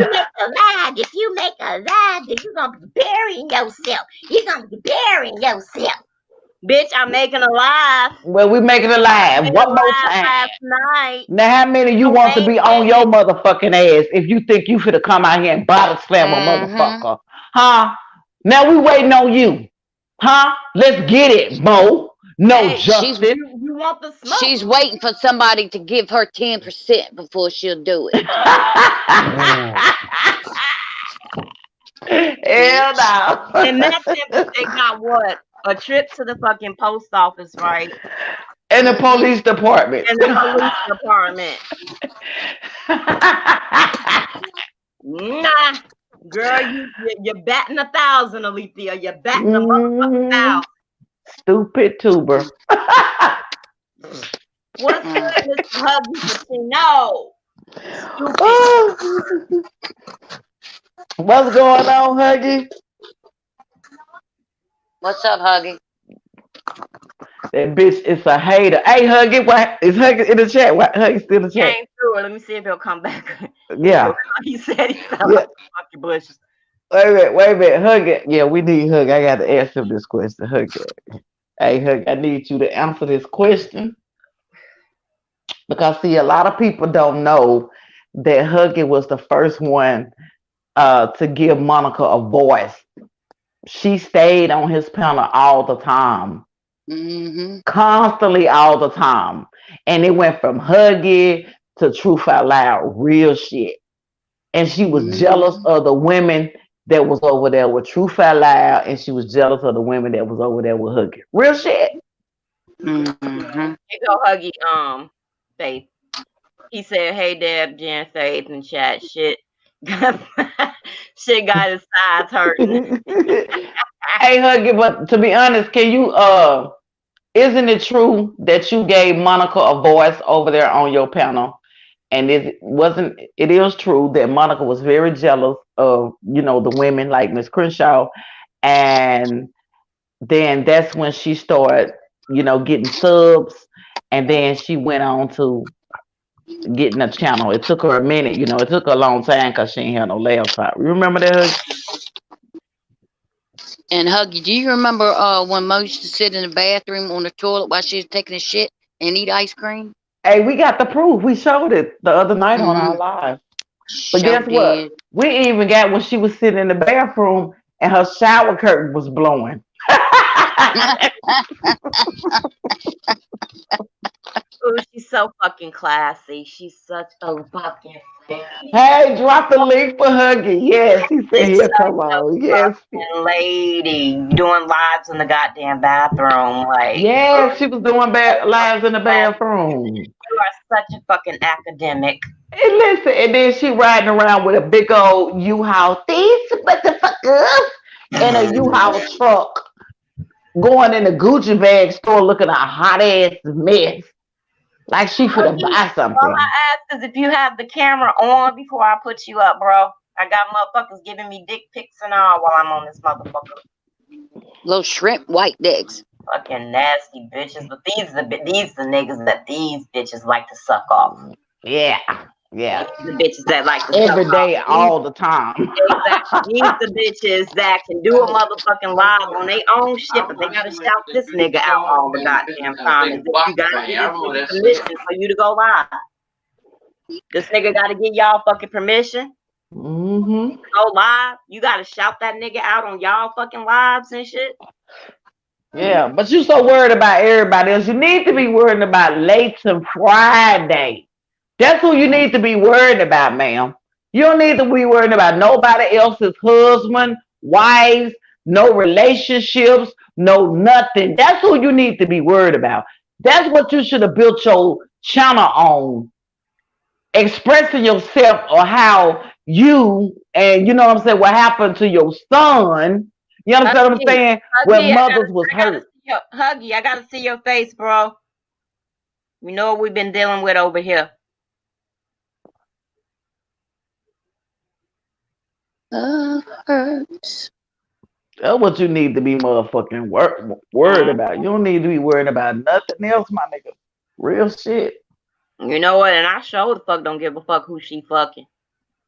A: If you make a lie, then you're gonna be burying yourself. You're gonna be burying yourself. Bitch, I'm making a live.
B: Well, we making it live
A: Made a
B: one more
A: live
B: time.
A: last night.
B: Now, how many you want to be on your motherfucking ass if you think you finna come out here and bottle slam a motherfucker? Huh? Now we waiting on you. Huh? Let's get it, Mo. No
A: Hey,
B: justice.
A: you want the smoke?
C: She's waiting for somebody to give her 10% before she'll do it.
B: Hell no.
A: And that's if they got what? A trip to the fucking post office, right?
B: And the police department.
A: And the police department. Nah. Girl, you're batting 1,000, Alethea. You're batting a motherfucking 1,000.
B: Stupid tuber.
A: What's good, Mr. Huggy? No. Stupid.
B: What's going on, Huggy?
C: What's up, Huggy?
B: That bitch is a hater. Hey, Huggy, what is Huggy in the chat? What Huggy still in the
A: He
B: chat?
A: came through. Let me see if he'll come back.
B: Yeah.
A: He said he fell
B: Yeah.
A: out the fucking bushes.
B: Wait a minute, Huggy. Yeah, we need Huggy. I gotta ask him this question. Huggy. Hey, Huggy, I need you to answer this question. Because see, a lot of people don't know that Huggy was the first one to give Monica a voice. She stayed on his panel all the time,
C: Mm-hmm.
B: constantly all the time. And it went from Huggy to Truth Out Loud, real shit. And she was jealous
C: Mm-hmm.
B: of the women that was over there with Truth Out Loud, and she was jealous of the women that was over there with Huggy. Real shit.
C: Mm-hmm.
A: Here go Huggy. Faith. He said, "Hey, Deb, Jen, Faith, and chat. Shit, shit got his sides hurting."
B: Hey, Huggy, but to be honest, can you isn't it true that you gave Monica a voice over there on your panel? And it is true that Monica was very jealous of, the women like Miss Crenshaw. And then that's when she started, getting subs. And then she went on to getting a channel. It took her a minute, it took her a long time because she ain't had no laptop. You remember that, Huggy?
C: And Huggy, do you remember when Mo used to sit in the bathroom on the toilet while she was taking a shit and eat ice cream?
B: Hey, we got the proof. We showed it the other night on our
C: Mm-hmm.
B: live. But
C: Sure
B: guess what?
C: did.
B: We even got when she was sitting in the bathroom and her shower curtain was blowing.
A: Oh, she's so fucking classy. She's such a fucking lady.
B: Hey, drop the link for Huggy. Yes, he said
A: She's
B: he'll
A: such
B: come
A: a
B: on. Yes.
A: fucking lady doing lives in the goddamn bathroom. Like,
B: Yes, she was doing bad lives in the bathroom.
A: you are such a fucking academic.
B: And listen, and then she riding around with a big old U-Haul, these motherfuckers, in a U-Haul truck, going in the Gucci bag store looking a hot ass mess. Like she finna buy
A: All I
B: something.
A: ask is if you have the camera on before I put you up, bro. I got motherfuckers giving me dick pics and all while I'm on this motherfucker.
C: Little shrimp white dicks.
A: Fucking nasty bitches. But these the niggas that these bitches like to suck off.
B: Yeah.
A: These
B: Yeah.
A: the bitches that like to
B: Every
A: suck off.
B: day, all the time.
A: Exactly. These the bitches that can do a motherfucking live on their own shit, but they gotta shout this nigga out all the goddamn time. As if you gotta get this nigga permission for you to go live. This nigga gotta get y'all fucking permission.
B: Mm-hmm.
A: Go live. You gotta shout that nigga out on y'all fucking lives and shit.
B: Yeah, but you so worried about everybody else. You need to be worried about Leighton Friday. That's who you need to be worried about, ma'am. You don't need to be worried about nobody else's husband, wives, no relationships, no nothing. That's who you need to be worried about. That's what you should have built your channel on. Expressing yourself or how you and you know what I'm saying, what happened to your son. You understand what I'm
A: Huggy,
B: saying? Where
A: Huggy,
B: mothers was
A: I gotta
B: hurt.
A: see your Huggy. I gotta see your face, bro. We know what we've been dealing with over here.
C: Love hurts.
B: That's what you need to be motherfucking worried about. You don't need to be worried about nothing else, my nigga. Real shit.
A: You know what? And I sure the fuck don't give a fuck who she fucking.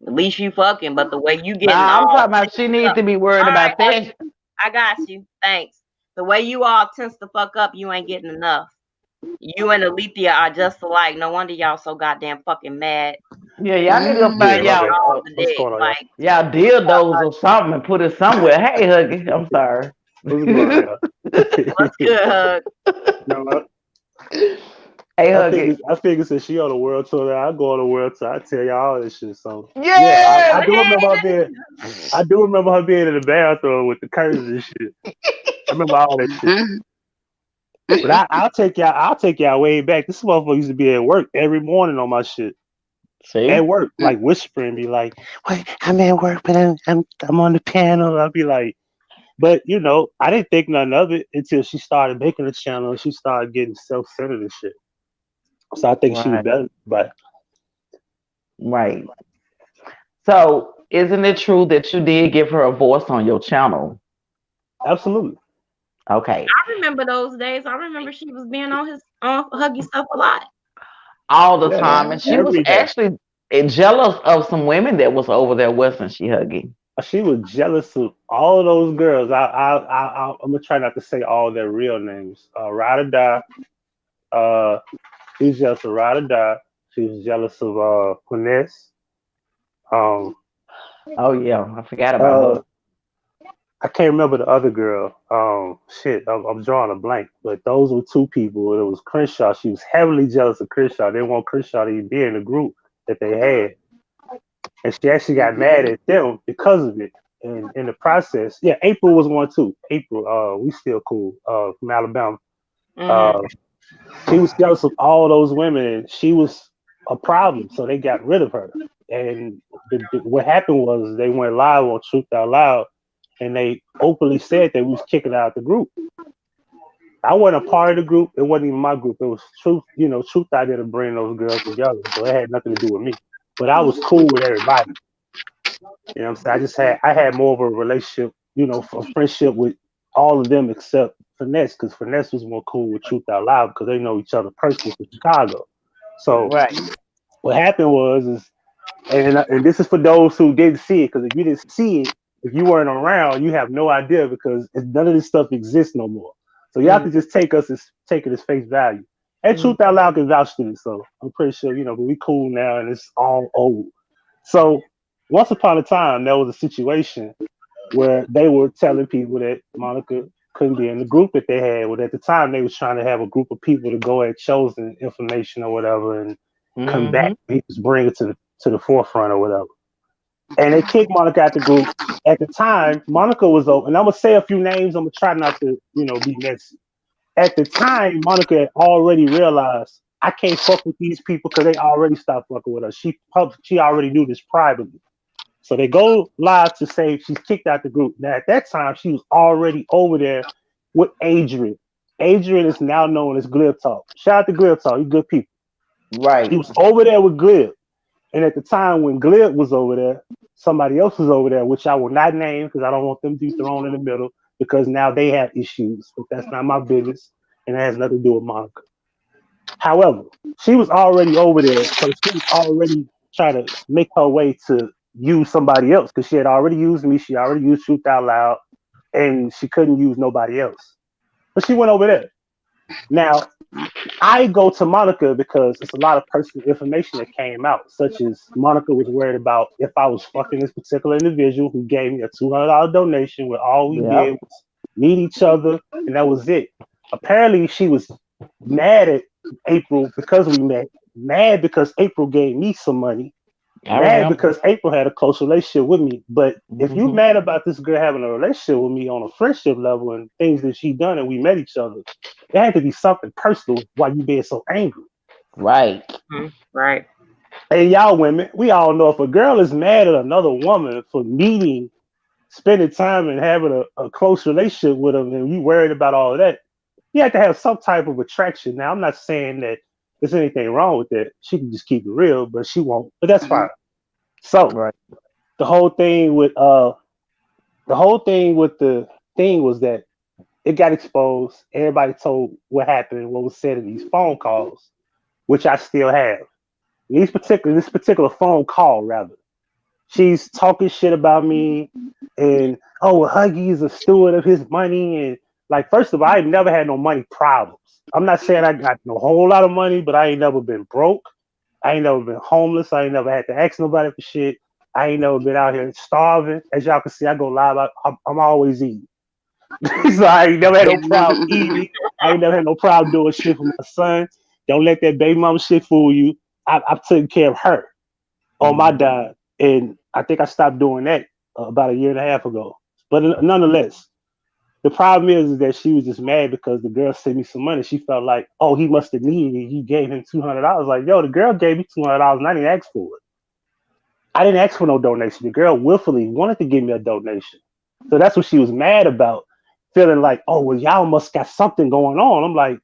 A: At least you fucking, but the way you getting
B: Nah, I'm
A: all
B: talking about she
A: tensed
B: need
A: up.
B: to be
A: All
B: worried
A: right,
B: about that.
A: I got you. Thanks. The way you all tense the fuck up, you ain't getting enough. You and Alethea are just alike. No wonder y'all so goddamn fucking mad.
B: Yeah, y'all need to go
D: Yeah,
B: find
C: Mm-hmm.
D: my
B: y'all
D: bad.
A: All the
D: What's
A: dick.
D: going on, y'all?
A: Like,
B: y'all dildos or something and put it somewhere. Hey, Huggy, I'm sorry.
D: What's going on, y'all?
A: what's good, Hug?
D: No,
B: Hey,
D: I
B: Huggy.
D: figured since she on the world tour, I go on the world tour. I tell y'all all this shit. So yeah, I
B: Yeah.
D: do remember her
A: Hey,
D: being. I do remember her being in the bathroom with the curtains and shit. I remember all that shit. But I'll take y'all. I'll take y'all way back. This motherfucker used to be at work every morning on my shit. At
B: See?
D: work, like whispering, be like, "Wait, I'm at work, but I'm on the panel." I'll be like, but I didn't think nothing of it until she started making a channel and she started getting self-centered and shit. So I think she was
B: Right.
D: better, but
B: Right. So, isn't it true that you did give her a voice on your channel?
D: absolutely.
B: Okay.
A: I remember those days. I remember she was being on his on Huggy stuff a lot.
B: All the
D: Yeah,
B: time. And she was
D: every day.
B: actually jealous of some women that was over there, wasn't she, Huggy?
D: She was jealous of all those girls. I'm gonna try not to say all their real names. Ride or Die. Uh, she was jealous of Ride or Die. She was jealous of Finesse. Um,
B: Oh yeah, I forgot about
D: uh,
B: her.
D: I can't remember the other girl. Shit, I'm drawing a blank. But those were two people. It was Crenshaw. She was heavily jealous of Crenshaw. They didn't want Crenshaw to even be in the group that they had, and she actually got mad at them because of it. And in the process, yeah, April was one too. April, we still cool. From Alabama.
A: Mm-hmm.
D: Uh, she was jealous of all those women, and she was a problem. So they got rid of her. And what happened was they went live on Truth Out Loud, and they openly said that we was kicking her out the group. I wasn't a part of the group. It wasn't even my group. It was Truth. You know, Truth out there to bring those girls together. So it had nothing to do with me. But I was cool with everybody. You know what I'm saying? I had more of a relationship, you know, a friendship with all of them except Finesse, because Finesse was more cool with Truth Out Loud because they know each other personally from Chicago. So
B: Right.
D: what happened was is and this is for those who didn't see it, because if you didn't see it, if you weren't around, you have no idea because none of this stuff exists no more. So you have to just take it as face value. And
A: Mm-hmm.
D: Truth Out Loud can vouch to it, so I'm pretty sure you know. But we cool now, and it's all old. So once upon a time, there was a situation where they were telling people that Monica couldn't be in the group that they had. Well, at the time, they was trying to have a group of people to go at chosen information or whatever and combat.
B: Mm-hmm.
D: He just bring it to the forefront or whatever. And they kicked Monica out the group. At the time, Monica was over, and I'm gonna say a few names. I'm gonna try not to, you know, be messy. At the time, Monica had already realized I can't fuck with these people because they already stopped fucking with us. She already knew this privately. So they go live to say she's kicked out the group. Now at that time, she was already over there with Adrian. Adrian is now known as Glib Talk. Shout out to Glib Talk, you good people. He
B: Right.
D: was over there with Glib. And at the time when Glib was over there, somebody else was over there, which I will not name because I don't want them to be thrown in the middle because now they have issues. But that's not my business. And it has nothing to do with Monica. However, she was already over there, so she was already trying to make her way to use somebody else because she had already used me. She already used Truth Out Loud, and she couldn't use nobody else. But she went over there. Now, I go to Monica because it's a lot of personal information that came out, such as Monica was worried about if I was fucking this particular individual who gave me a $200 donation where all we did
B: Yep.
D: was meet each other and that was it. Apparently, she was mad at April because we met, mad because April gave me some money,
B: I
D: mad
B: remember.
D: because April had a close relationship with me. But if you
B: Hmm.
D: mad about this girl having a relationship with me on a friendship level and things that she done and we met each other, it had to be something personal why you being so angry.
B: Right.
A: Right.
D: And y'all women, we all know if a girl is mad at another woman for meeting, spending time and having a close relationship with them and you worried about all of that, you have to have some type of attraction. Now, I'm not saying that there's anything wrong with that. She can just keep it real, but she won't. But that's fine. So
B: Right.
D: the whole thing with the thing was that it got exposed. Everybody told what happened, what was said in these phone calls, which I still have. This particular phone call rather. She's talking shit about me and oh well, Huggy is a steward of his money and like first of all, I ain't never had no money problems. I'm not saying I got no whole lot of money, but I ain't never been broke. I ain't never been homeless. I ain't never had to ask nobody for shit. I ain't never been out here starving. As y'all can see, I go live. I'm always eating. So I ain't never had no problem eating. I ain't never had no problem doing shit for my son. Don't let that baby mama shit fool you. I've taken care of her on my
B: Mhm.
D: dime, and I think I stopped doing that about a year and a half ago. But nonetheless, the problem is that she was just mad because the girl sent me some money. She felt like, oh, he must have needed it. He gave him $200. Like, yo, the girl gave me $200 and I didn't ask for it. I didn't ask for no donation. The girl willfully wanted to give me a donation. So that's what she was mad about, feeling like, oh, well, y'all must got something going on. I'm like,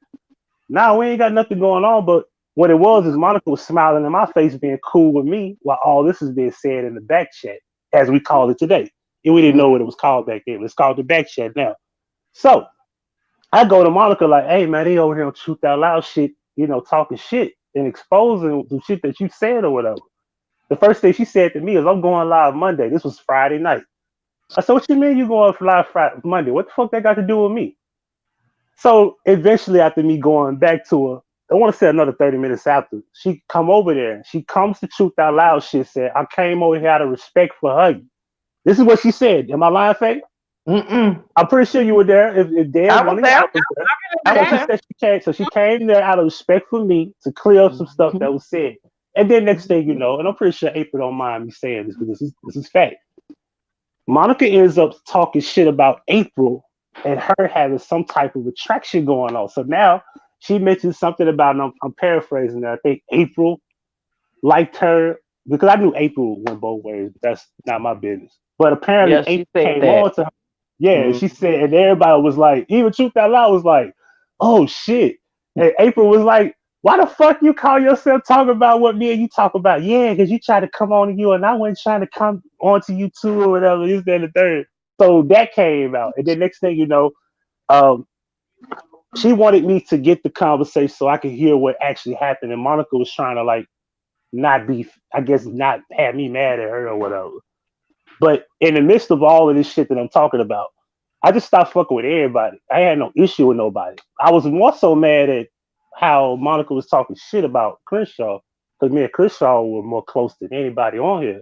D: nah, we ain't got nothing going on. But what it was is Monica was smiling in my face, being cool with me, while all this is being said in the back chat, as we call it today. And we didn't know what it was called back then. It's called the back chat now. So I go to Monica like, hey man, they over here on Truth Out Loud shit, talking shit and exposing the shit that you said or whatever. The first thing she said to me is, I'm going live Monday. This was Friday night. I said, what you mean you going live Friday, Monday? What the fuck that got to do with me? So eventually, after me going back to her, I want to say another 30 minutes after, she come over there. She comes to Truth Out Loud shit, said, I came over here out of respect for Huggy. This is what she said. Am I lying, Faye? I'm pretty sure you were there. If Dan,
B: I
D: one
B: was
D: of y'all
B: there.
D: was there.
B: I was
D: So she
B: there.
D: said she came. So she came there out of respect for me to clear up some stuff that was said. And then next thing you know, and I'm pretty sure April don't mind me saying this, because this is fact. Monica ends up talking shit about April and her having some type of attraction going on. So now she mentioned something about, and I'm paraphrasing that. I think April liked her, because I knew April went both ways, but that's not my business. But apparently
B: Yeah, she
D: April
B: said
D: came
B: that.
D: on to her. Yeah, she said, and everybody was like, even Truth Out Loud was like, oh shit. And April was like, why the fuck you call yourself talking about what me and you talk about? Yeah, because you tried to come on to you and I wasn't trying to come on to you too or whatever, this, that, and the third. So that came out. And then next thing you know, um, she wanted me to get the conversation so I could hear what actually happened. And Monica was trying to like not be, I guess, not have me mad at her or whatever. But in the midst of all of this shit that I'm talking about, I just stopped fucking with everybody. I had no issue with nobody. I was more so mad at how Monica was talking shit about Crenshaw, because me and Crenshaw were more close than anybody on here.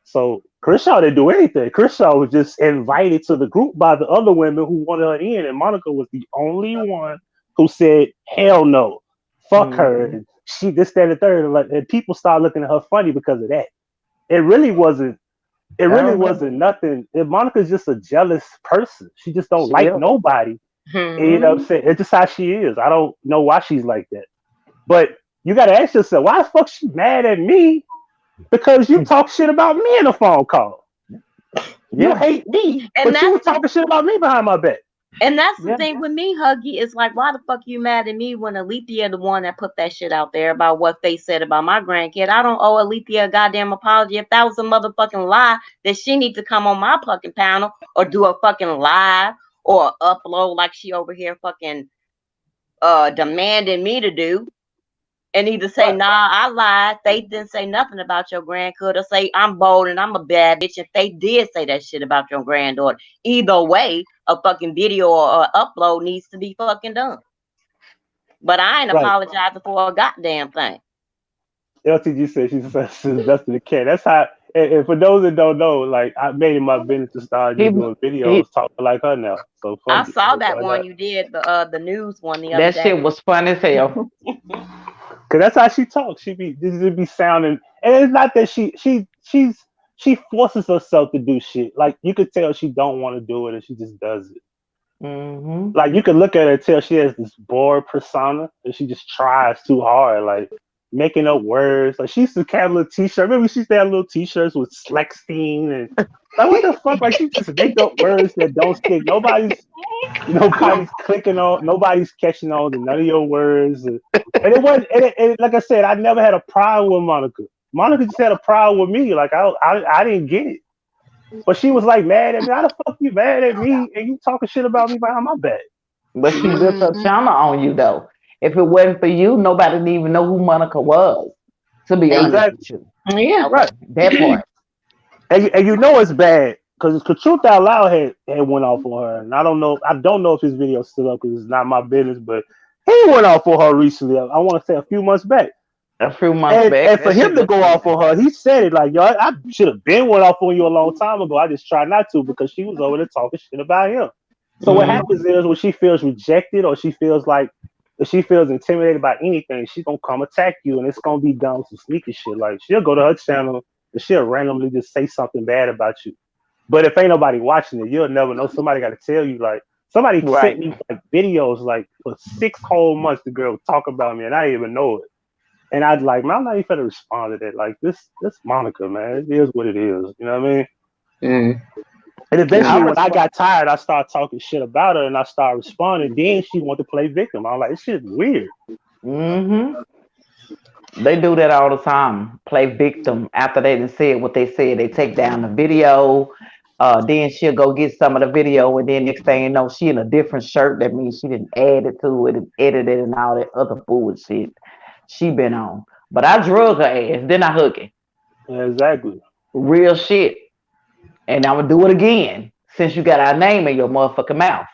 D: So Crenshaw didn't do anything. Crenshaw was just invited to the group by the other women who wanted her in, and Monica was the only one who said, hell no, fuck her. And she this, that, and the third. And people started looking at her funny because of that. It really wasn't nothing. Monica's just a jealous person. She just don't like nobody. And, you know what I'm saying? It's just how she is. I don't know why she's like that. But you got to ask yourself, why the fuck she mad at me? Because you talk shit about me in a phone call. You hate me, but you were talking shit about me behind my back.
A: And that's the thing with me, Huggy. It's like, why the fuck you mad at me when Alethea the one that put that shit out there about what they said about my grandkid? I don't owe Alethea a goddamn apology. If that was a motherfucking lie, then she needs to come on my fucking panel or do a fucking live or upload like she over here fucking demanding me to do. And either say, nah, I lied. They didn't say nothing about your grandkid, or say, I'm bold and I'm a bad bitch. If they did say that shit about your granddaughter, either way, a fucking video or upload needs to be fucking done. But I ain't apologizing for a goddamn thing.
D: LTG said she's Dustin the cat. That's how. And for those that don't know, like, I made it my business to start doing videos talking like her now. So
A: I saw that one you did, the news one the other day.
B: That shit was fun as hell.
D: Cause that's how she talks. She be sounding, and it's not that she forces herself to do shit. Like, you could tell she don't want to do it, and she just does it. Like, you can look at her and tell she has this bored persona, and she just tries too hard. Like, making up words. Like, she used to have a little t-shirt. Remember, she used to have little t-shirts with Slexstein and like, what the fuck? Like, she just make up words that don't stick. Nobody's clicking on. Nobody's catching on to none of your words. And it wasn't. And like I said, I never had a problem with Monica. Monica just had a problem with me. Like, I didn't get it. But she was like mad at me. How the fuck you mad at me and you talking shit about me behind my back?
B: But she built her channel on you though. If it wasn't for you, nobody didn't even know who Monica was. To be honest with you.
A: Yeah,
D: right.
B: That part.
D: And you know it's bad because Truth Out Loud had went off on her, and I don't know if his video's still up because it's not my business, but he went off on her recently. I want to say a few months back.
B: A few months back.
D: And for him to go off on her, he said it like, yo, I should have been went off on you a long time ago. I just tried not to because she was over there talking shit about him. So what happens is when she feels rejected or she feels like if she feels intimidated by anything, she's gonna come attack you, and it's gonna be done some sneaky shit. Like, she'll go to her channel and she'll randomly just say something bad about you. But if ain't nobody watching it, you'll never know. Somebody got to tell you. Like, somebody sent me like videos like for 6 whole months. The girl would talk about me, and I didn't even know it. And I'd like, man, I'm not even gonna respond to that. Like, this Monica, man, it is what it is. You know what I mean? And eventually, when I got tired, I started talking shit about her, and I started responding. Then she wanted to play victim. I'm like, this shit is weird.
B: They do that all the time. Play victim after they done said what they said. They take down the video. Then she'll go get some of the video, and then next thing you know, she in a different shirt. That means she didn't add it to it and edit it and all that other bullshit she been on. But I drug her ass, then I hug it.
D: Yeah, exactly.
B: Real shit. And I'm gonna do it again since you got our name in your motherfucking mouth.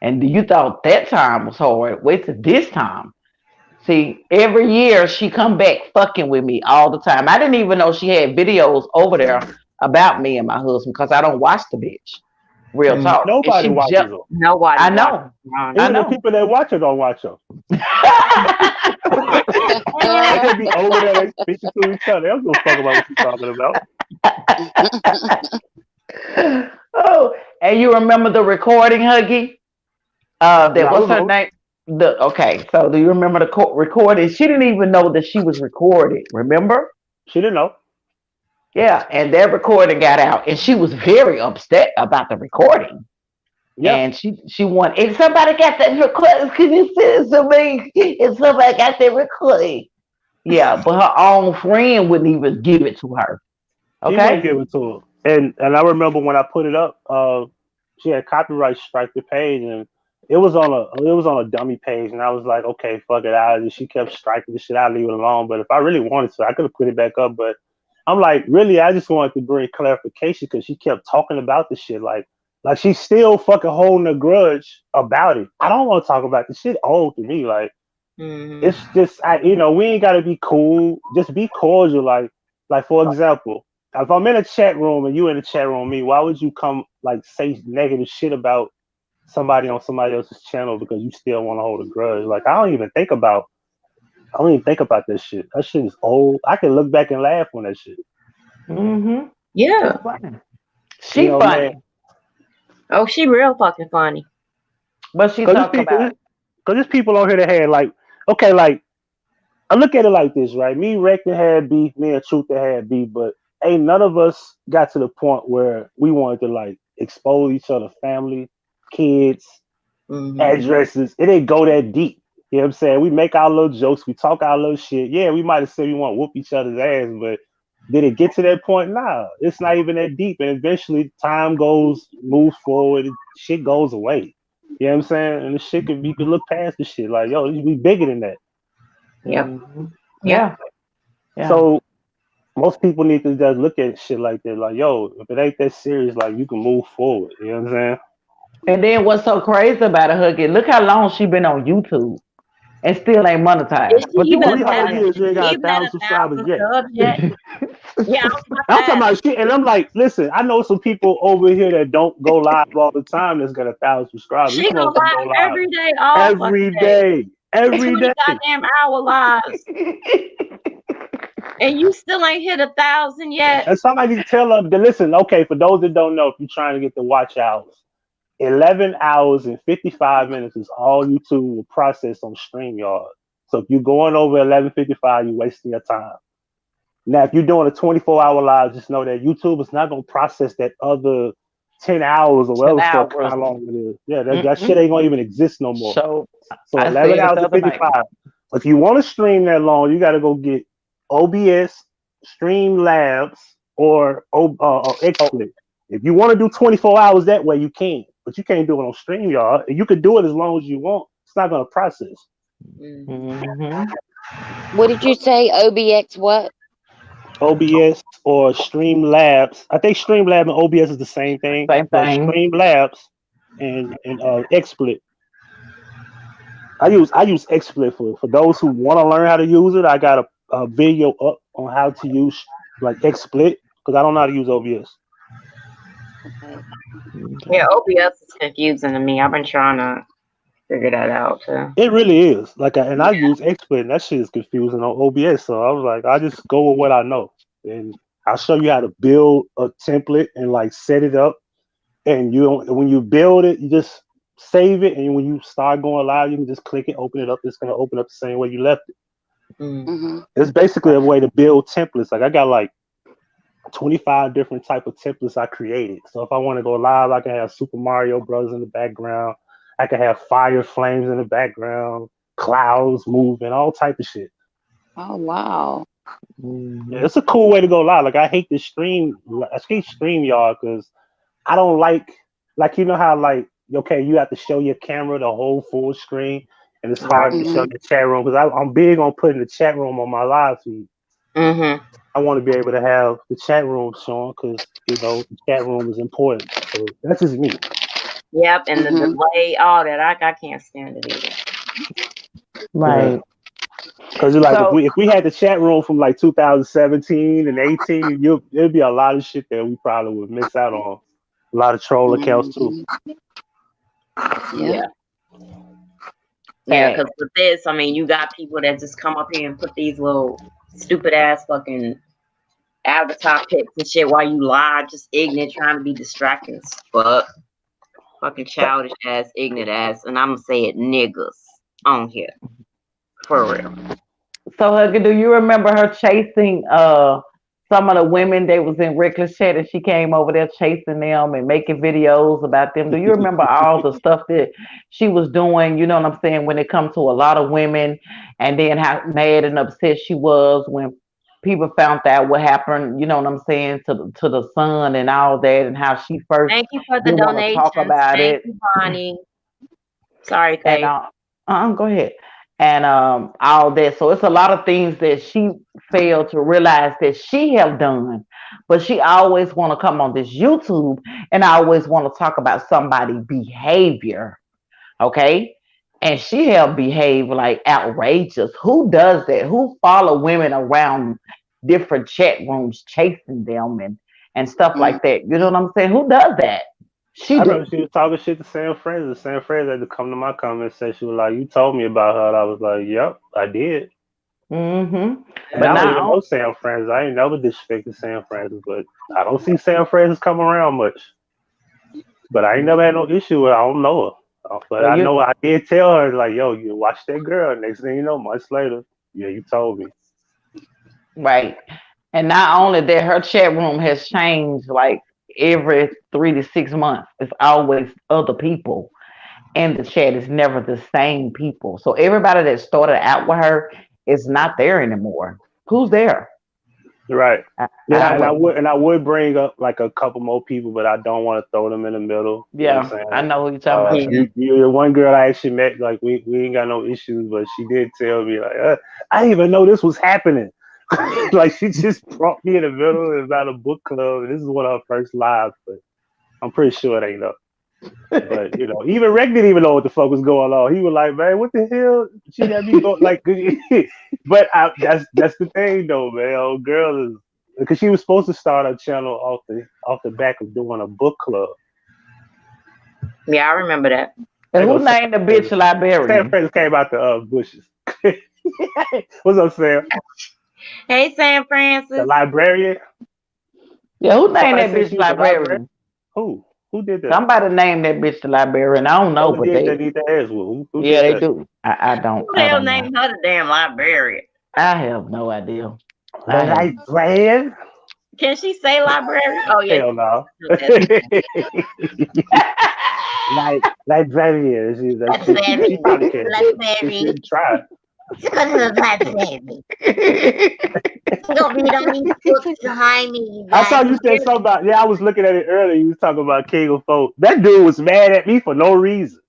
B: And you thought that time was hard. Wait till this time. See, every year she come back fucking with me all the time. I didn't even know she had videos over there about me and my husband because I don't watch the bitch. Real
A: Mm.
B: talk. And
D: Nobody
B: she
D: watches them.
A: Nobody.
B: I know.
A: watches
B: I
D: Even the
B: know.
D: people that watch it don't watch them. They be over there, they speaking to each other. They don't give a fuck about what you're talking about.
B: Oh, and you remember the recording, Huggy? That
D: Yeah, I
B: what's her
D: remember.
B: name? Okay, so do you remember the recording? She didn't even know that she was recorded. Remember?
D: She didn't know.
B: Yeah, and that recording got out, and she was very upset about the recording.
D: Yeah.
B: And she wanted, if somebody got that recording, can you send it to me? If somebody got that recording. Yeah, but her own friend wouldn't even give it to her.
D: He wouldn't
B: Okay?
D: give it to her. And I remember when I put it up, she had copyright strike the page, and it was on a dummy page, and I was like, okay, fuck it out. She kept striking the shit. I'll leave it alone. But if I really wanted to, I could have put it back up. But I'm like, really, I just wanted to bring clarification because she kept talking about the shit, like she's still fucking holding a grudge about it. I don't want to talk about the shit old to me. Like
A: Mhm.
D: it's just, we ain't gotta be cool. Just be cordial. Like for example, if I'm in a chat room and you in a chat room with me, why would you come like say negative shit about somebody on somebody else's channel because you still want to hold a grudge? Like I don't even think about that shit. That shit is old. I can look back and laugh on that shit.
B: Mm-hmm.
A: Yeah.
B: That's funny. She
D: Man.
B: funny,
A: Oh, she real fucking funny.
B: but she
D: Cause
B: talk about
D: there's people on here that had like, okay, like I look at it like this, right? Me, Rector had beef, me and Truth that had beef, but ain't none of us got to the point where we wanted to like expose each other, family, kids,
A: Mhm.
D: addresses. It didn't go that deep. You know what I'm saying? We make our little jokes, we talk our little shit. Yeah, we might have said we want to whoop each other's ass, but did it get to that point? Nah, it's not even that deep. And eventually time moves forward, and shit goes away. You know what I'm saying? And the shit you can look past the shit. Like, yo, we bigger than that.
A: Yep.
B: Mhm.
A: Yeah.
B: Yeah.
D: So most people need to just look at shit like that. Like, yo, if it ain't that serious, like you can move forward. You know what I'm saying?
B: And then what's so crazy about it, Huggy? Look how long she been on YouTube and still ain't
A: Is
B: monetized.
A: she
B: But you
A: even
B: want
A: a
B: to
D: 3
B: talk
D: whole
B: about
A: thousand?
D: years, you ain't
A: Is she
D: got
A: even at
D: 1,000 subscribers
A: 1,000
D: yet.
A: subs yet? Yeah, I was about
D: I'm
A: to
D: talking
A: ask.
D: about shit, and I'm like, listen, I know some people over here that don't go live all the time that's got 1,000 subscribers.
A: She
D: This
A: go
D: motherfucker go
A: live
D: live
A: every day, all
D: every
A: fucking day.
D: day, every
A: 20
D: day.
A: goddamn hour lives. And you still ain't hit 1,000 yet.
D: And somebody tell them to listen. Okay, for those that don't know, if you're trying to get the watch hours, 11 hours and 55 minutes is all YouTube will process on StreamYard. So if you're going over 11:55, you're wasting your time. Now, if you're doing a 24-hour live, just know that YouTube is not going to process that other 10 hours or
B: 10
D: whatever fuck
B: hours.
D: how long it is. Yeah, that shit
B: Mm-mm.
D: ain't going to even exist no more.
B: So
D: So
B: I
D: 11
B: said it
D: hours
B: the
D: and
B: other night.
D: 55. If you want to stream that long, you got to go get OBS, Streamlabs, or XSplit. If you want to do 24 hours that way, you can. But you can't do it on StreamYard. You could do it as long as you want. It's not going to process.
A: Mm.
B: Mm-hmm.
C: What did you say? OBX what?
D: OBS or Streamlabs. I think Streamlab and OBS is the same thing,
B: Same
D: but
B: thing.
D: Streamlabs and XSplit. I use XSplit for those who want to learn how to use it. I got a video up on how to use like XSplit because I don't know how to use OBS.
C: Okay.
A: Yeah, OBS is confusing to me. I've been trying to figure that out too.
D: It really is. And I use XSplit and that shit is confusing on OBS. So I was like, I just go with what I know. And I'll show you how to build a template and like set it up. And when you build it, you just save it. And when you start going live, you can just click it, open it up. It's gonna open up the same way you left it.
A: Mm.
C: Mm-hmm.
D: It's basically a way to build templates. Like I got like 25 different type of templates I created. So if I want to go live, I can have Super Mario Bros. In the background. I can have fire flames in the background, clouds moving, all type of shit.
C: Oh wow.
B: Mm-hmm.
D: Yeah, it's a cool way to go live. Like I hate StreamYard because I don't like you know how like okay, you have to show your camera the whole full screen, and it's hard to show
C: Mhm.
D: the chat room because I'm big on putting the chat room on my live feed.
A: Mm-hmm.
D: I want to be able to have the chat room shown because you know the chat room is important. So that's just me.
A: Yep, and the
C: Mhm.
A: delay, all that. I can't stand it either.
D: Yeah.
B: Right.
D: Because like
B: So
D: if we had the chat room from like 2017 and 18, there'd be a lot of shit that we probably would miss out on. A lot of troll accounts too.
C: Mhm.
A: Yeah.
C: Yeah.
A: Yeah,
B: fact.
A: because with this, I mean, you got people that just come up here and put these little stupid ass fucking avatar pics and shit while you live, just ignorant, trying to be distracting as fuck. Fucking childish ass, ignorant ass, and I'm gonna say it, niggas on here. For real.
B: So Huggy, do you remember her chasing some of the women that was in Reckless Chat and she came over there chasing them and making videos about them? Do you remember all the stuff that she was doing, you know what I'm saying, when it comes to a lot of women, and then how mad and upset she was when people found out what happened, you know what I'm saying, to the son and all that, and how she first
A: Thank you for the
B: didn't want to talk
A: donations.
B: about
A: Thank
B: it.
A: you, Bonnie. Sorry,
B: And
A: Kay.
B: go ahead. And all that. So it's a lot of things that she failed to realize that she have done, but she always want to come on this YouTube and always want to talk about somebody behavior. Okay. And she have behaved like outrageous. Who does that? Who follow women around different chat rooms chasing them and stuff
C: Mhm.
B: like that? You know what I'm saying? Who does that? She
D: I
B: do.
D: remember she was talking shit to Sam Francis. Sam Francis had to come to my comment section. She was like, "You told me about her." And I was like, "Yep, I did."
B: Hmm.
D: And
B: But
D: I don't even
B: now
D: know Sam Francis. I ain't never disrespected Sam Francis, but I don't see Sam Francis come around much. But I ain't never had no issue with her. I don't know her. But
B: well
D: I
B: you
D: know I did tell her, like, yo, you watch that girl. Next thing you know, months later, yeah, you told me.
B: right. And not only that, her chat room has changed like every 3 to 6 months. It's always other people. And the chat is never the same people. So everybody that started out with her is not there anymore. Who's there?
D: Right.
B: I,
D: Yeah,
B: I went,
D: and I would bring up like a couple more people, but I don't want to throw them in the middle. You know what I'm
B: yeah, I
D: saying?
B: know who you're talking about.
A: Yeah.
D: The one girl I actually met, like we ain't got no issues, but she did tell me like, I didn't even know this was happening. Like she just brought me in the middle about a book club, and this is one of her first lives, but I'm pretty sure it ain't up. But you know, even Rick didn't even know what the fuck was going on. He was like, "Man, what the hell?" She got me going like, but that's the thing though, man. Old girl is because she was supposed to start her channel off the back of doing a book club.
A: Yeah, I remember that.
B: And
D: There
B: who
D: goes
B: named the bitch
D: Sam
B: librarian?
D: Francis came out the bushes. What's up, Sam?
A: Hey, Sam
D: The
A: Francis.
D: librarian?
B: Yeah, who named
D: Somebody
B: that
D: said
B: bitch
D: she was the librarian.
B: librarian?
D: Who? Who did that?
B: Somebody named that bitch the librarian. I don't know,
D: Whoever
B: but
D: did
B: they
D: that need to ask. Well, who
B: yeah,
D: did
B: they
D: that?
B: do.
A: Who the
B: I
A: hell
B: don't know.
A: named her the damn librarian?
B: I have no idea.
D: The
B: I have
D: librarian?
A: Can she say librarian? Oh, yeah.
D: Hell no.
A: That's
D: Librarian. She
A: librarian.
D: probably can't do it. She
A: Librarian.
D: should try.
A: Let's go to the library. Go read all these books behind me, you
D: I
A: guys.
D: saw you said something about, yeah, I was looking at it earlier. You was talking about King of Folk. That dude was mad at me for no reason.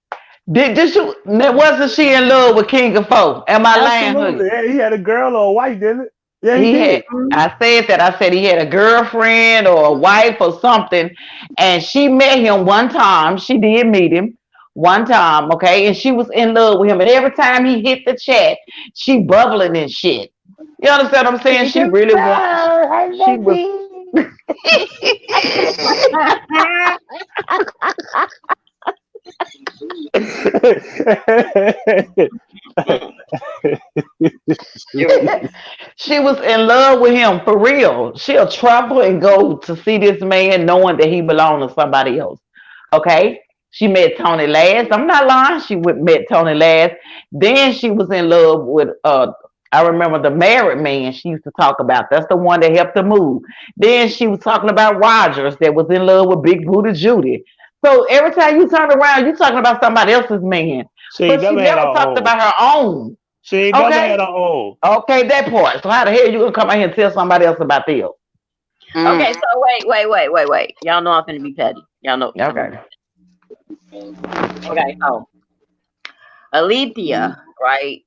B: Did you? Wasn't she in love with King of Folk? Am I lying,
D: Absolutely.
B: Huggy?
D: Yeah, he had a girl or a wife, didn't it? Yeah, he
B: He had.
D: did.
B: I said that. I said he had a girlfriend or a wife or something, and she met him one time. She did meet him one time, okay, and she was in love with him. And every time he hit the chat, she bubbling and shit. You understand what I'm saying? She really wants. She was. She was in love with him for real. She'll travel and go to see this man knowing that he belonged to somebody else. Okay? She met Tony last. I'm not lying. Met Tony last. Then she was in love with I remember the married man she used to talk about. That's the one that helped her move. Then she was talking about Rogers that was in love with Big Booty Judy. So every time you turn around, you're talking about somebody else's man.
D: She ain't
B: But she
D: never had her
B: never talked
D: own.
B: about her own.
D: She ain't never
B: Okay?
D: had her own.
B: Okay, that part. So how the hell you gonna come out here and tell somebody else about this?
A: Okay, so wait. Y'all know I'm finna be petty. Y'all know.
B: Okay.
A: Okay, so Alethea, right,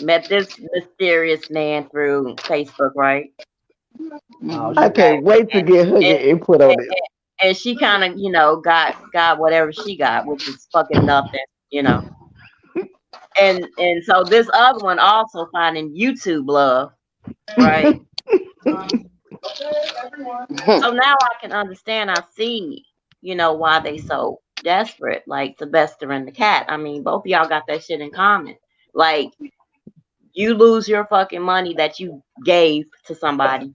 A: met this mysterious man through Facebook, right?
D: Oh
B: I
D: shit.
B: can't wait to get her
A: And,
B: input on
A: and,
B: this.
A: and she kind of, got whatever she got, which is fucking nothing, And so this other one also finding YouTube love, right? So now I can understand. I see, why they so desperate, like Sylvester and the cat. I mean, both of y'all got that shit in common. Like, you lose your fucking money that you gave to somebody.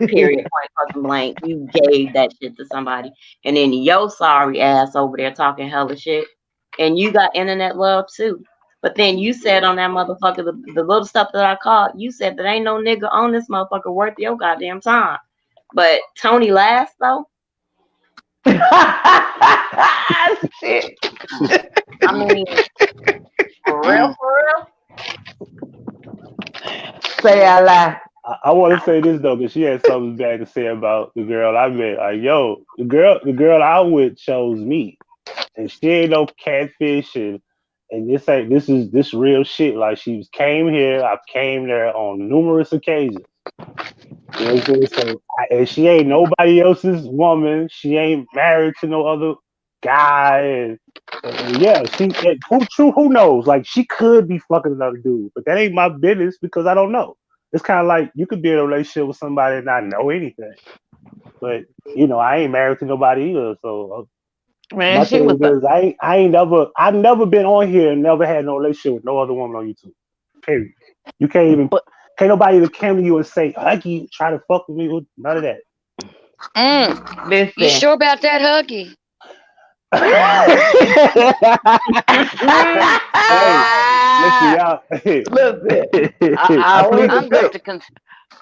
A: Period. Point fucking blank. You gave that shit to somebody, and then your sorry ass over there talking hella shit, and you got internet love too. But then you said on that motherfucker, the little stuff that I caught, you said that ain't no nigga on this motherfucker worth your goddamn time. But Tony last though.
B: Shit.
A: I mean, for real.
B: Say I lie.
D: I want to say this though, because she had something bad to say about the girl I met. Like, yo, the girl I with chose me, and she ain't no catfish, and this real shit. Like, she came here, I came there on numerous occasions. You know what I'm saying? So, and she ain't nobody else's woman. She ain't married to no other guy, and yeah, who knows? Like, she could be fucking another dude, but that ain't my business because I don't know. It's kind of like you could be in a relationship with somebody and not know anything, but I ain't married to nobody either. So
B: Man,
D: my
B: she
D: thing
B: was
D: is, I've never been on here and never had no relationship with no other woman on YouTube. Period. You can't even
B: but
D: can't nobody even come to you and say, Huggy, try to fuck with me with none of that.
C: You
B: listen.
C: sure about that, Huggy?
D: Hey, listen, y'all.
B: Listen,
D: I
B: I
D: plead
B: want
D: the
B: to
C: I'm
B: say,
C: just a con-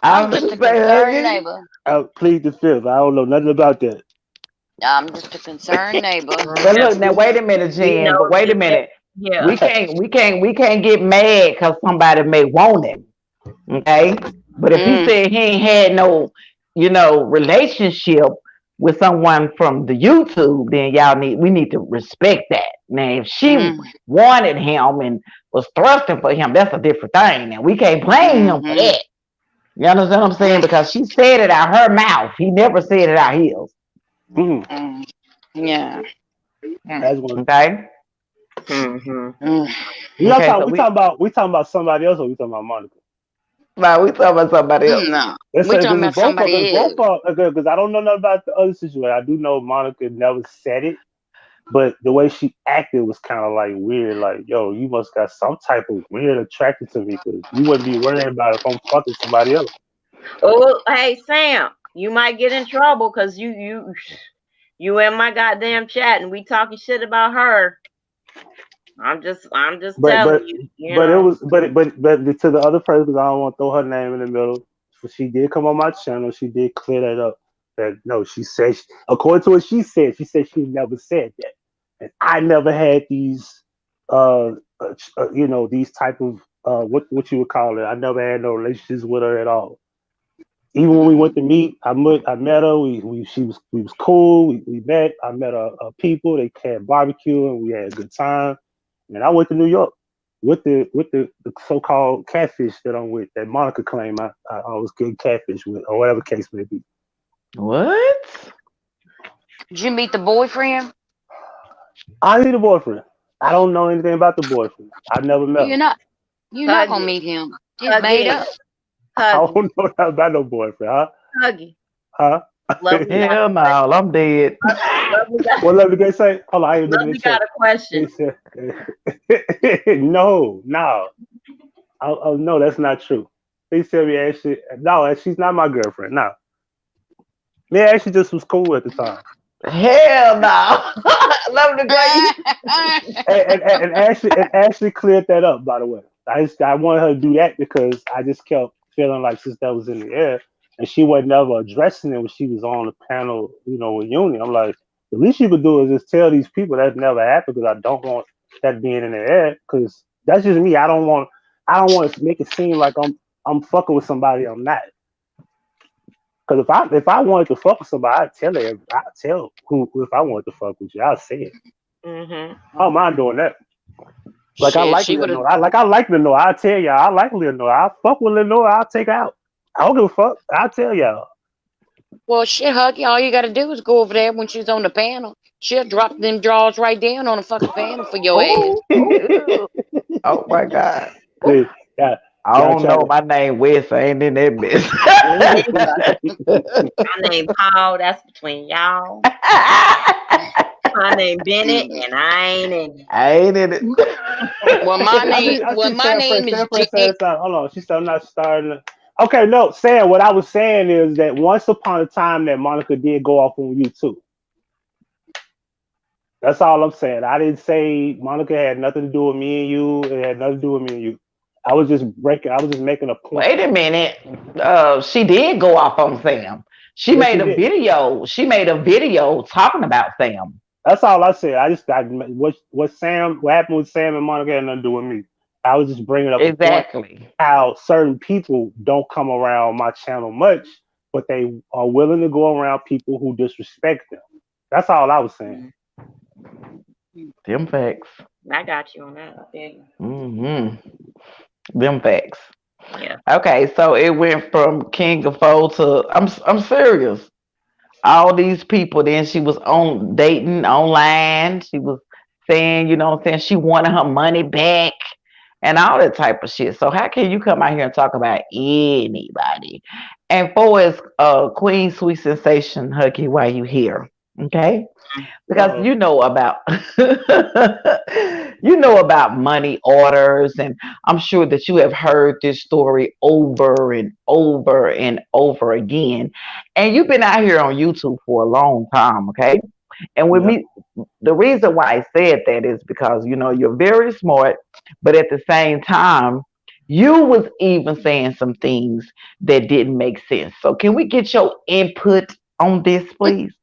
B: I'm
C: I'm just
B: gonna
C: a
B: say,
C: concerned
B: Huggy.
C: neighbor.
D: I plead the fifth. I don't know nothing about that.
C: I'm just a concerned neighbor.
B: But look, now wait a minute,
A: We
B: Jen.
A: know
B: But wait a
A: that.
B: minute.
A: Yeah.
B: We can't get mad because somebody may want him. Okay. But if he
C: Mm,
B: said he ain't had no, relationship with someone from the YouTube, then we need to respect that. Now, if she
C: mm,
B: wanted him and was thrusting for him, that's a different thing. Now we can't blame him for
C: mm-hmm,
B: that. You understand what I'm saying?
C: mm,
B: Because she said it out her mouth. He never said it out his.
D: Mm,
C: mm. Yeah. Mm,
D: that's one.
B: Okay.
A: Mm-hmm.
C: mm.
D: We not
B: Okay.
D: talking.
B: So
D: We talking about somebody else, or we talking about Monica?
B: now we talking about somebody else.
C: No.
D: Let's
C: We
D: say
C: talking
D: because
C: about
D: because
C: somebody else.
D: because I don't know nothing about the other situation. I do know Monica never said it, but the way she acted was kind of like weird. Like, yo, you must got some type of weird attraction to me because you wouldn't be worrying about if I'm fucking somebody else.
A: Oh, hey Sam, you might get in trouble because you in my goddamn chat and we talking shit about her. I'm just
D: But
A: telling
D: but
A: you,
D: but it was but to the other person because I don't want to throw her name in the middle. So she did come on my channel. She did clear that up. That no, she said according to what she said she never said that, and I never had these these type of what you would call it. I never had no relationships with her at all. Even when we went to meet, I met her. We was cool. We met. I met her people. They had barbecue and we had a good time. And I went to New York with the so-called catfish that I'm with, that Monica claimed I was getting catfish with, or whatever case may be.
B: What?
C: Did you meet the boyfriend?
D: I need a boyfriend. I don't know anything about the boyfriend. I've never met
C: You're
D: him.
C: not. You're not gonna
A: Huggy,
C: meet him. He's made
A: Huggy,
C: up.
D: I
A: Huggy,
D: don't know nothing about no boyfriend, huh?
A: Huggy.
D: Huh?
A: Lovely got
B: Hell
A: a
B: no,
A: question.
B: I'm dead.
A: Lovely got,
D: What lovely guy say? Hold on, I ain't looking at
A: Lovely
D: the
A: got
D: chat.
A: a question.
D: He said, no. Oh, no, that's not true. He said me actually, no, she's not my girlfriend. No, me actually just was cool at the time.
B: Hell no. Love the girl.
D: And Ashley cleared that up, by the way. I wanted her to do that because I just kept feeling like since that was in the air, and she wasn't ever addressing it when she was on the panel, with Uni. I'm like, the least you could do is just tell these people that never happened because I don't want that being in the air because that's just me. I don't want to make it seem like I'm fucking with somebody I'm not. Because if I wanted to fuck with somebody, I'd tell who if I wanted to fuck with you. I'll say it.
A: Mm-hmm.
D: I don't mind doing that. Like I
C: Shit,
D: like
C: she would have.
D: Lenore. I like Lenore. I tell y'all, I like Lenore. I fuck with Lenore. I'll take her out. I don't give a fuck. I'll tell y'all.
C: Well, shit, Huggy, all you got to do is go over there when she's on the panel. She'll drop them drawers right down on the fucking panel for your ass.
A: Ooh,
B: Oh my God.
D: See, yeah,
B: I
D: y'all
B: don't
D: try
B: know.
D: to.
B: My name Wes. I ain't in that bitch.
A: my name Paul. That's between y'all. My name Bennett, and I ain't in it.
B: I ain't in it.
C: Well, my name,
D: I
C: well,
D: see
C: my name is
D: Sam Fred
C: Jen.
D: said something. Hold on, she said I'm not starting. Okay, no, Sam. What I was saying is that once upon a time that Monica did go off on you too. That's all I'm saying. I didn't say Monica had nothing to do with me and you. It had nothing to do with me and you. I was just making a point.
B: Wait a minute. She did go off on Sam. She
D: Yes, she
B: made a
D: did.
B: video. She made a video talking about Sam.
D: That's all I said. What happened with Sam and Monica had nothing to do with me. I was just bringing up a point
B: Exactly.
D: how certain people don't come around my channel much, but they are willing to go around people who disrespect them. That's all I was saying.
B: Them facts.
A: I got you on that. I feel you.
B: Them facts.
A: Yeah.
B: Okay, so it went from King of Foe to I'm serious. All these people. Then she was on dating online. She was saying, you know what I'm saying, she wanted her money back and all that type of shit. So how can you come out here and talk about anybody? And for as Queen Sweet Sensation, Huggy, why you here? Okay? Because
D: Uh-oh.
B: you know about money orders, and I'm sure that you have heard this story over and over and over again. And you've been out here on YouTube for a long time, okay? And with
D: Yeah.
B: me, the reason why I said that is because you're very smart, but at the same time, you was even saying some things that didn't make sense. So can we get your input on this, please?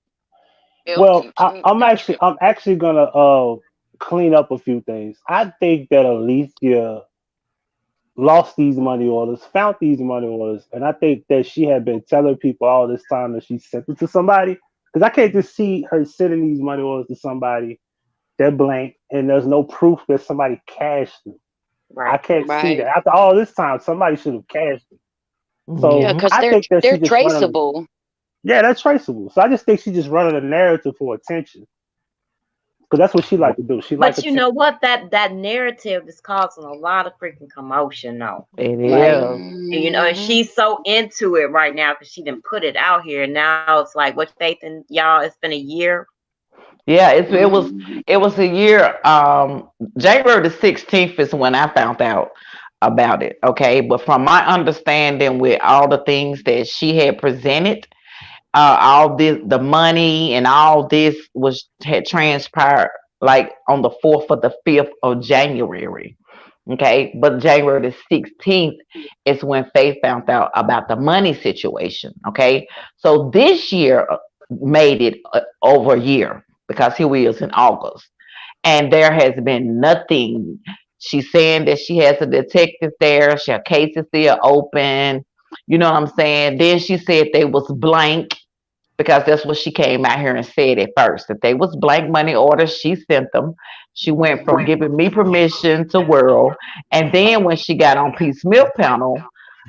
D: Well, I'm actually gonna clean up a few things. I think that Alicia lost these money orders, found these money orders, and I think that she had been telling people all this time that she sent it to somebody. Because I can't just see her sending these money orders to somebody. They're blank, and there's no proof that somebody cashed them. I
A: Right.
D: can't see
C: Right.
D: that. After all this time, somebody should have cashed them.
C: Yeah,
D: So
B: Mhm.
C: because
D: I think that
C: they're
D: she just running.
C: traceable.
D: Yeah, that's traceable. So I just think she's just running a narrative for attention. Because that's what she like to do. She like
A: But you
D: attention.
A: know what? That narrative is causing a lot of freaking commotion, though.
B: It
A: Like,
B: is.
A: and, and
C: Mm-hmm.
A: she's so into it right now because she didn't put it out here. And now it's like, what faith in y'all? It's been a year.
B: Yeah,
C: Mm-hmm.
B: it was a year. January the 16th is when I found out about it. Okay, but from my understanding, with all the things that she had presented, all this, the money and all this had transpired like on the 4th or the 5th of January. Okay, but January the 16th is when Faith found out about the money situation. Okay, so this year made it over a year because here we is in August, and there has been nothing. She's saying that she has a detective there. Her case is still open. You know what I'm saying? Then she said they was blank because that's what she came out here and said at first, that they was blank money orders. She sent them. She went from giving me permission to World, and then when she got on Peace Milk panel,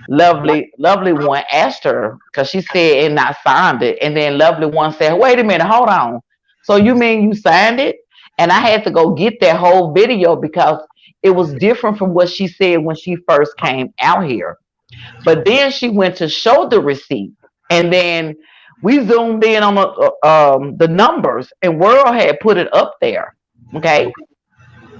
B: lovely one asked her because she said and not signed it, and then lovely one said, "Wait a minute, hold on. So you mean you signed it?" And I had to go get that whole video because it was different from what she said when she first came out here. But then she went to show the receipt, and then we zoomed in on the numbers, and World had put it up there. Okay,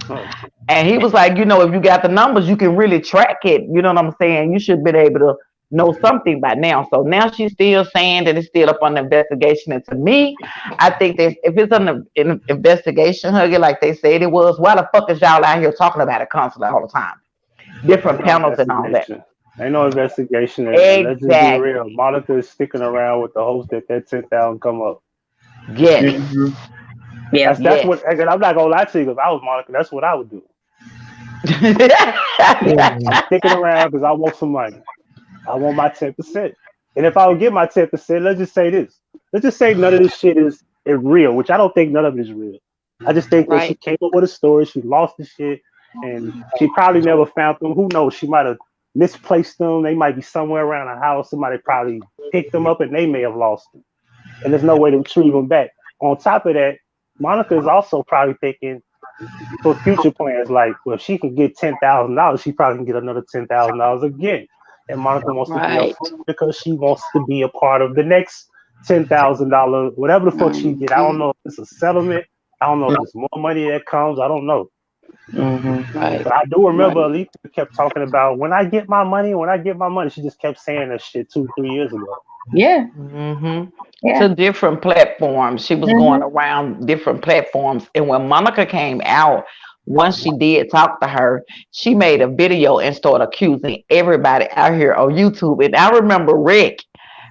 D: Oh,
B: and he was like, if you got the numbers, you can really track it. You know what I'm saying? You should be able to know something by now. So now she's still saying that it's still up on the investigation. And to me, I think that if it's an investigation, Huggy, like they said it was, why the fuck is y'all out here talking about it constantly all the time?
D: ain't
B: Different
D: no
B: panels and all that.
D: investigation. Ain't no investigation, and let's just be
B: Exactly.
D: real. Monica is sticking around with the hopes that 10,000 come up.
B: Yes.
A: Mm-hmm. Yeah.
D: That's
B: Yes.
D: what. And I'm not gonna lie to you. If I was Monica, that's what I would do. I'm sticking around because I want some money. I want my 10%. And if I would get my 10%, let's just say this. Let's just say none of this shit is real, which I don't think none of it is real. I just think that she
C: Right.
D: came up with a story, she lost the shit, and she probably never found them. Who knows? She might have misplaced them. They might be somewhere around the house. Somebody probably picked them up and they may have lost them. And there's no way to retrieve them back. On top of that, Monica is also probably thinking for future plans, like, well, if she can get $10,000, she probably can get another $10,000 again. And Monica wants to be
C: Right.
D: upfront because she wants to be a part of the next $10,000, whatever the fuck she get. I don't know if it's a settlement. I don't know if it's more money that comes. I don't know.
C: Right.
D: But I do remember
C: Right.
D: Alita kept talking about when I get my money, when I get my money. She just kept saying that shit 2, 3 years ago.
A: Yeah. Yeah.
B: To different platforms. She was going around different platforms. And when Monica came out, once she did talk to her, she made a video and started accusing everybody out here on YouTube. And I remember Rick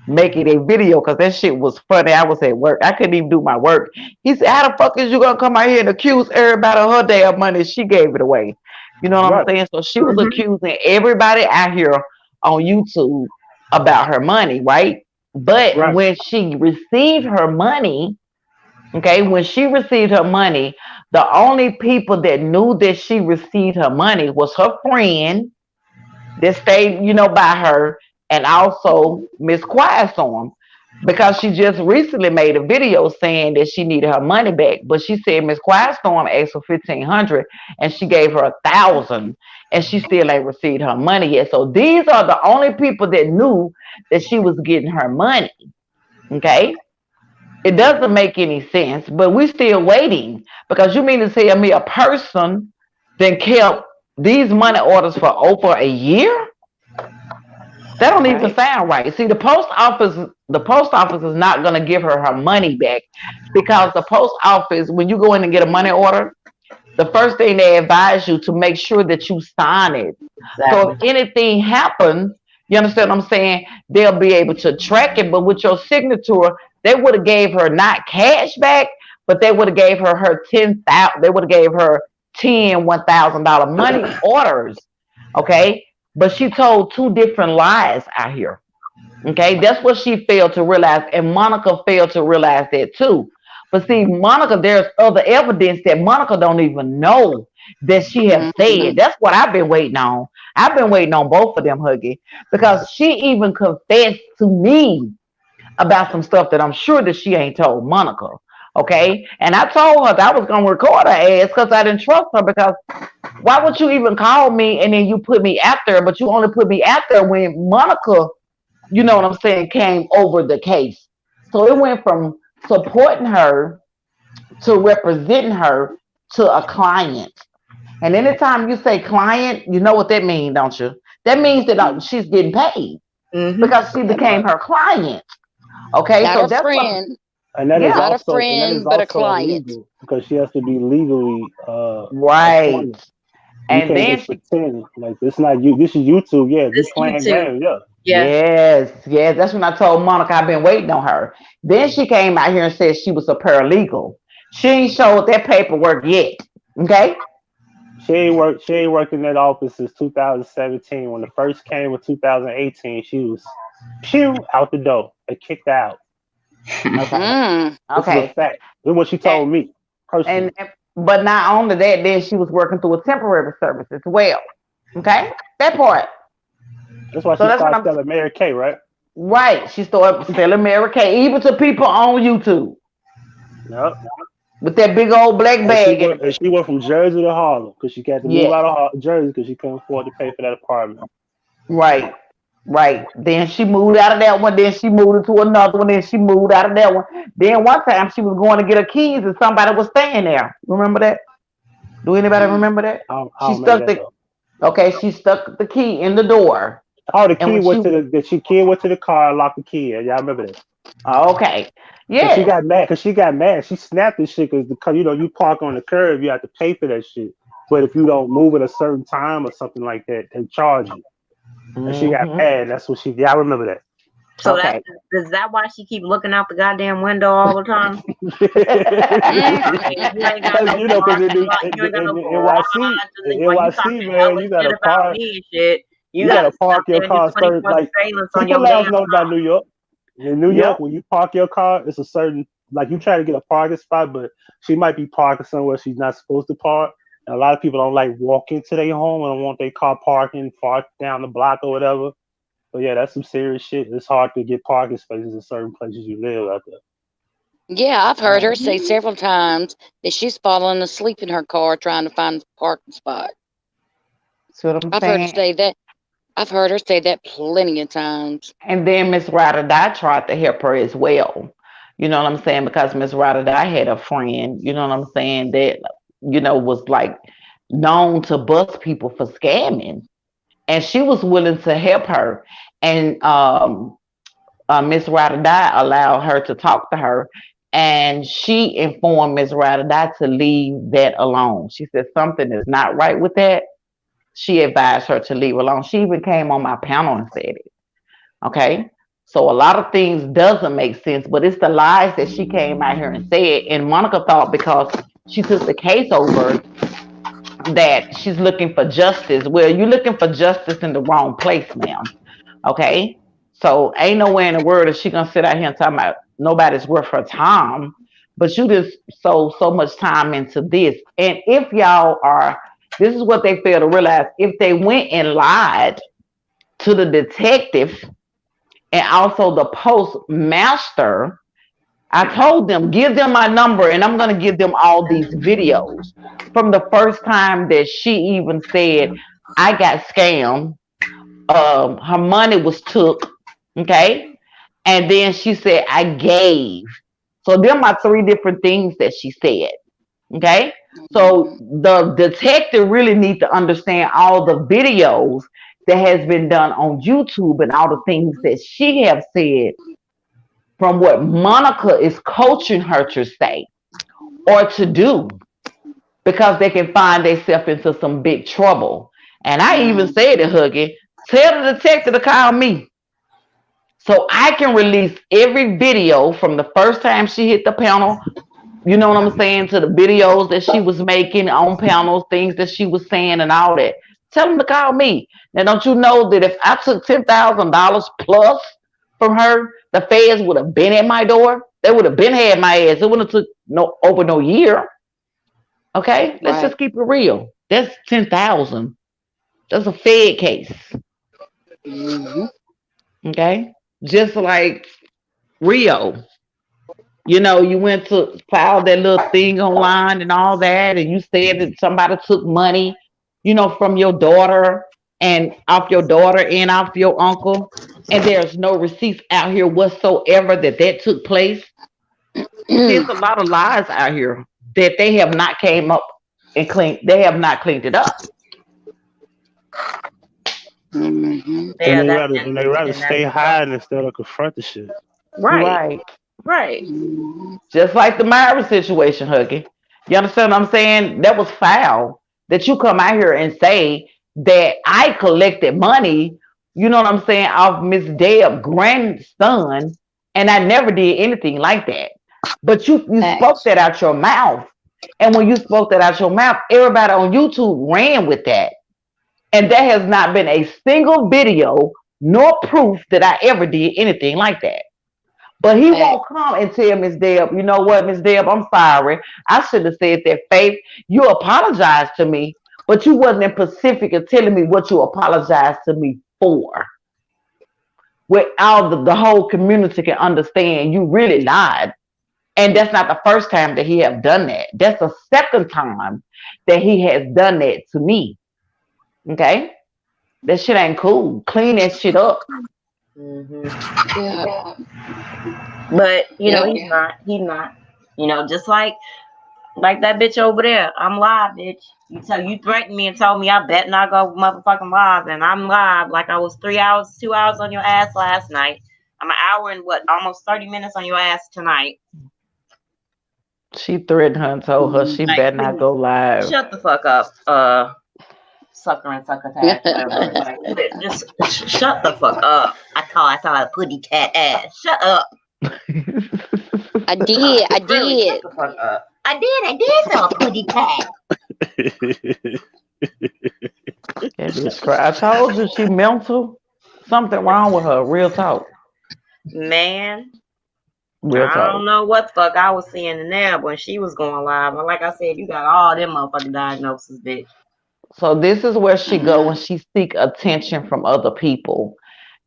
B: making a video because that shit was funny. I was at work. I couldn't even do my work. He said, how the fuck is you gonna come out here and accuse everybody of her damn money? She gave it away. You know what I'm
D: Right.
B: saying? So she was accusing everybody out here on YouTube about her money, right? But
D: Right.
B: when she received her money, okay, when she received her money, the only people that knew that she received her money was her friend that stayed, by her, and also Miss Quiet Storm, because she just recently made a video saying that she needed her money back. But she said Miss Quiet Storm asked for 1,500, and she gave her 1,000, and she still ain't received her money yet. So these are the only people that knew that she was getting her money. Okay. It doesn't make any sense, but we're still waiting, because you mean to tell me a person then kept these money orders for over a year? That don't even sound right. See, the post office is not going to give her money back, because the post office, when you go in and get a money order, the first thing they advise you to make sure that you sign it. So if anything happens, you understand what I'm saying? They'll be able to track it. But with your signature, they would have gave her not cash back, but they would have gave her 10,000. They would have gave her 10 $1,000 money orders. Okay, but she told two different lies out here. Okay, that's what she failed to realize, and Monica failed to realize that too. But see, Monica, there's other evidence that Monica don't even know that she has said. That's what I've been waiting on. I've been waiting on both of them, Huggy, because she even confessed to me about some stuff that I'm sure that she ain't told Monica. Okay, and I told her that I was gonna record her ass because I didn't trust her. Because why would you even call me and then you put me out there, but you only put me out there when Monica, you know what I'm saying, came over the case. So it went from supporting her to representing her to a client. And anytime you say client, you know what that means, don't you? That means that she's getting paid because she became her client. Okay,
C: Not
B: so
C: a
B: that's
C: friend.
D: And that is
B: Yeah.
C: Not a
D: also, and that
C: friend,
D: is
C: but a
D: also
C: client.
D: illegal because she has to be legally
B: right.
D: appointed. You
B: And
D: can't
B: then
D: just pretend like this. Not you. This is YouTube. Yeah, if you
A: This
D: playing
A: YouTube.
D: games. Yeah.
B: yes, that's when I told Monica I've been waiting on her. Then she came out here and said she was a paralegal. She ain't showed that paperwork yet. Okay.
D: She ain't worked in that office since 2017. When the first came in 2018, she was out the door. They kicked her out.
C: Mm.
D: This is a
B: Okay.
D: fact. This is what she told me personally.
B: But not only that, then she was working through a temporary service as well. Okay, that part.
D: That's why she
B: So that's what
D: started
B: I'm
D: selling Mary Kay, right?
B: right. She started selling Mary Kay even to people on YouTube
D: Yep.
B: with that big old black bag.
D: And she went from Jersey to Harlem because she got to move
B: Yeah.
D: out of Jersey because she couldn't afford to pay for that apartment.
B: Right. Then she moved out of that one. Then she moved into another one. Then she moved out of that one. Then one time she was going to get her keys and somebody was staying there. Remember that? Do anybody remember that?
D: I don't
B: She
D: remember
B: stuck
D: that, though.
B: she stuck the key in the door.
D: Oh, the
B: And
D: key
B: when
D: went
B: she-
D: to the key went to the car and locked the key. Y'all remember that?
B: Okay.
D: But
B: Yeah.
D: she got mad because she got mad. She snapped this shit because you park on the curb, you have to pay for that shit. But if you don't move at a certain time or something like that, they charge you. And she got mad. That's what she did. I remember that.
A: So
B: Okay.
A: is that why she keep looking out the goddamn window all the time?
D: Because you know, because in NYC, man, you got a car.
A: You
D: You gotta park your car certain, like people let us know about New York. In New York, when you park your car, it's a certain, like you try to get a parking spot, but she might be parking somewhere she's not supposed to park. And a lot of people don't like walking to their home and don't want their car parking far down the block or whatever. But yeah, that's some serious shit. It's hard to get parking spaces in certain places you live out there.
C: Yeah, I've heard her say several times that she's fallen asleep in her car trying to find a parking spot.
B: See what I'm
C: I've heard her
B: saying?
C: say that. I've heard her say that plenty of times.
B: And then Miss Ryder Dye tried to help her as well. You know what I'm saying? Because Miss Ryder Dye had a friend, you know what I'm saying, that, was like known to bust people for scamming. And she was willing to help her. And Miss Ryder Dye allowed her to talk to her. And she informed Miss Ryder Dye to leave that alone. She said something is not right with that. She advised her to leave alone. She even came on my panel and said it. Okay. So a lot of things doesn't make sense, but it's the lies that she came out here and said. And Monica thought because she took the case over that she's looking for justice. Well, you're looking for justice in the wrong place, ma'am. Okay. So ain't nowhere in the world is she gonna sit out here and talk about nobody's worth her time. But you just so much time into this. And if y'all are, this is what they fail to realize. If they went and lied to the detective and also the postmaster, I told them, give them my number and I'm going to give them all these videos from the first time that she even said, I got scammed. Her money was took. Okay. And then she said, I gave. So them are three different things that she said. Okay. So the detective really need to understand all the videos that has been done on YouTube and all the things that she have said from what Monica is coaching her to say or to do, because they can find themselves into some big trouble. And I even said to Huggy, tell the detective to call me so I can release every video from the first time she hit the panel, you know what I'm saying, to the videos that she was making on panels, things that she was saying and all that. Tell them to call me. Now, don't you know that if I took $10,000 plus from her, the feds would have been at my door? They would have been had my ass. It wouldn't have took over no year. Okay? Let's just keep it real. That's $10,000. That's a Fed case. Okay? Just like Rio. You went to file that little thing online and all that, and you said that somebody took money, from your daughter and off your daughter and off your uncle, and there's no receipts out here whatsoever that took place. There's a lot of lies out here that they have not came up and cleaned. They have not cleaned it up.
D: And they rather stay hiding instead of confront the shit.
A: Right.
B: Just like the Myra situation, Huggy. You understand what I'm saying? That was foul. That you come out here and say that I collected money, you know what I'm saying, off Miss Deb's grandson, and I never did anything like that. But you spoke that out your mouth. And when you spoke that out your mouth, everybody on YouTube ran with that. And there has not been a single video nor proof that I ever did anything like that. But he won't come and tell Miss Deb, you know what, Miss Deb, I'm sorry. I should have said that, Faith. You apologized to me, but you wasn't in Pacific of telling me what you apologized to me for. Where all the whole community can understand you really lied. And that's not the first time that he have done that. That's the second time that he has done that to me. Okay? That shit ain't cool. Clean that shit up.
C: Yeah.
A: But he's not. Just like that bitch over there. I'm live, bitch. You threatened me and told me I bet not go motherfucking live, and I'm live like I was 2 hours on your ass last night. I'm an hour and almost 30 minutes on your ass tonight.
B: She threatened her and told her she better not go live.
A: Shut the fuck up, sucker and sucker tag. Just shut the fuck up. I call it a putty cat ass. Shut up.
C: I did.
A: Really, shut the fuck up. I did feel a putty cat.
B: And That bitch cry. I told you she mental. Something wrong with her. Real talk.
A: Man,
B: Real
A: I
B: talk.
A: don't know what the fuck I was seeing in there when she was going live. But like I said, you got all them motherfucking diagnoses, bitch.
B: So this is where she go when she seek attention from other people.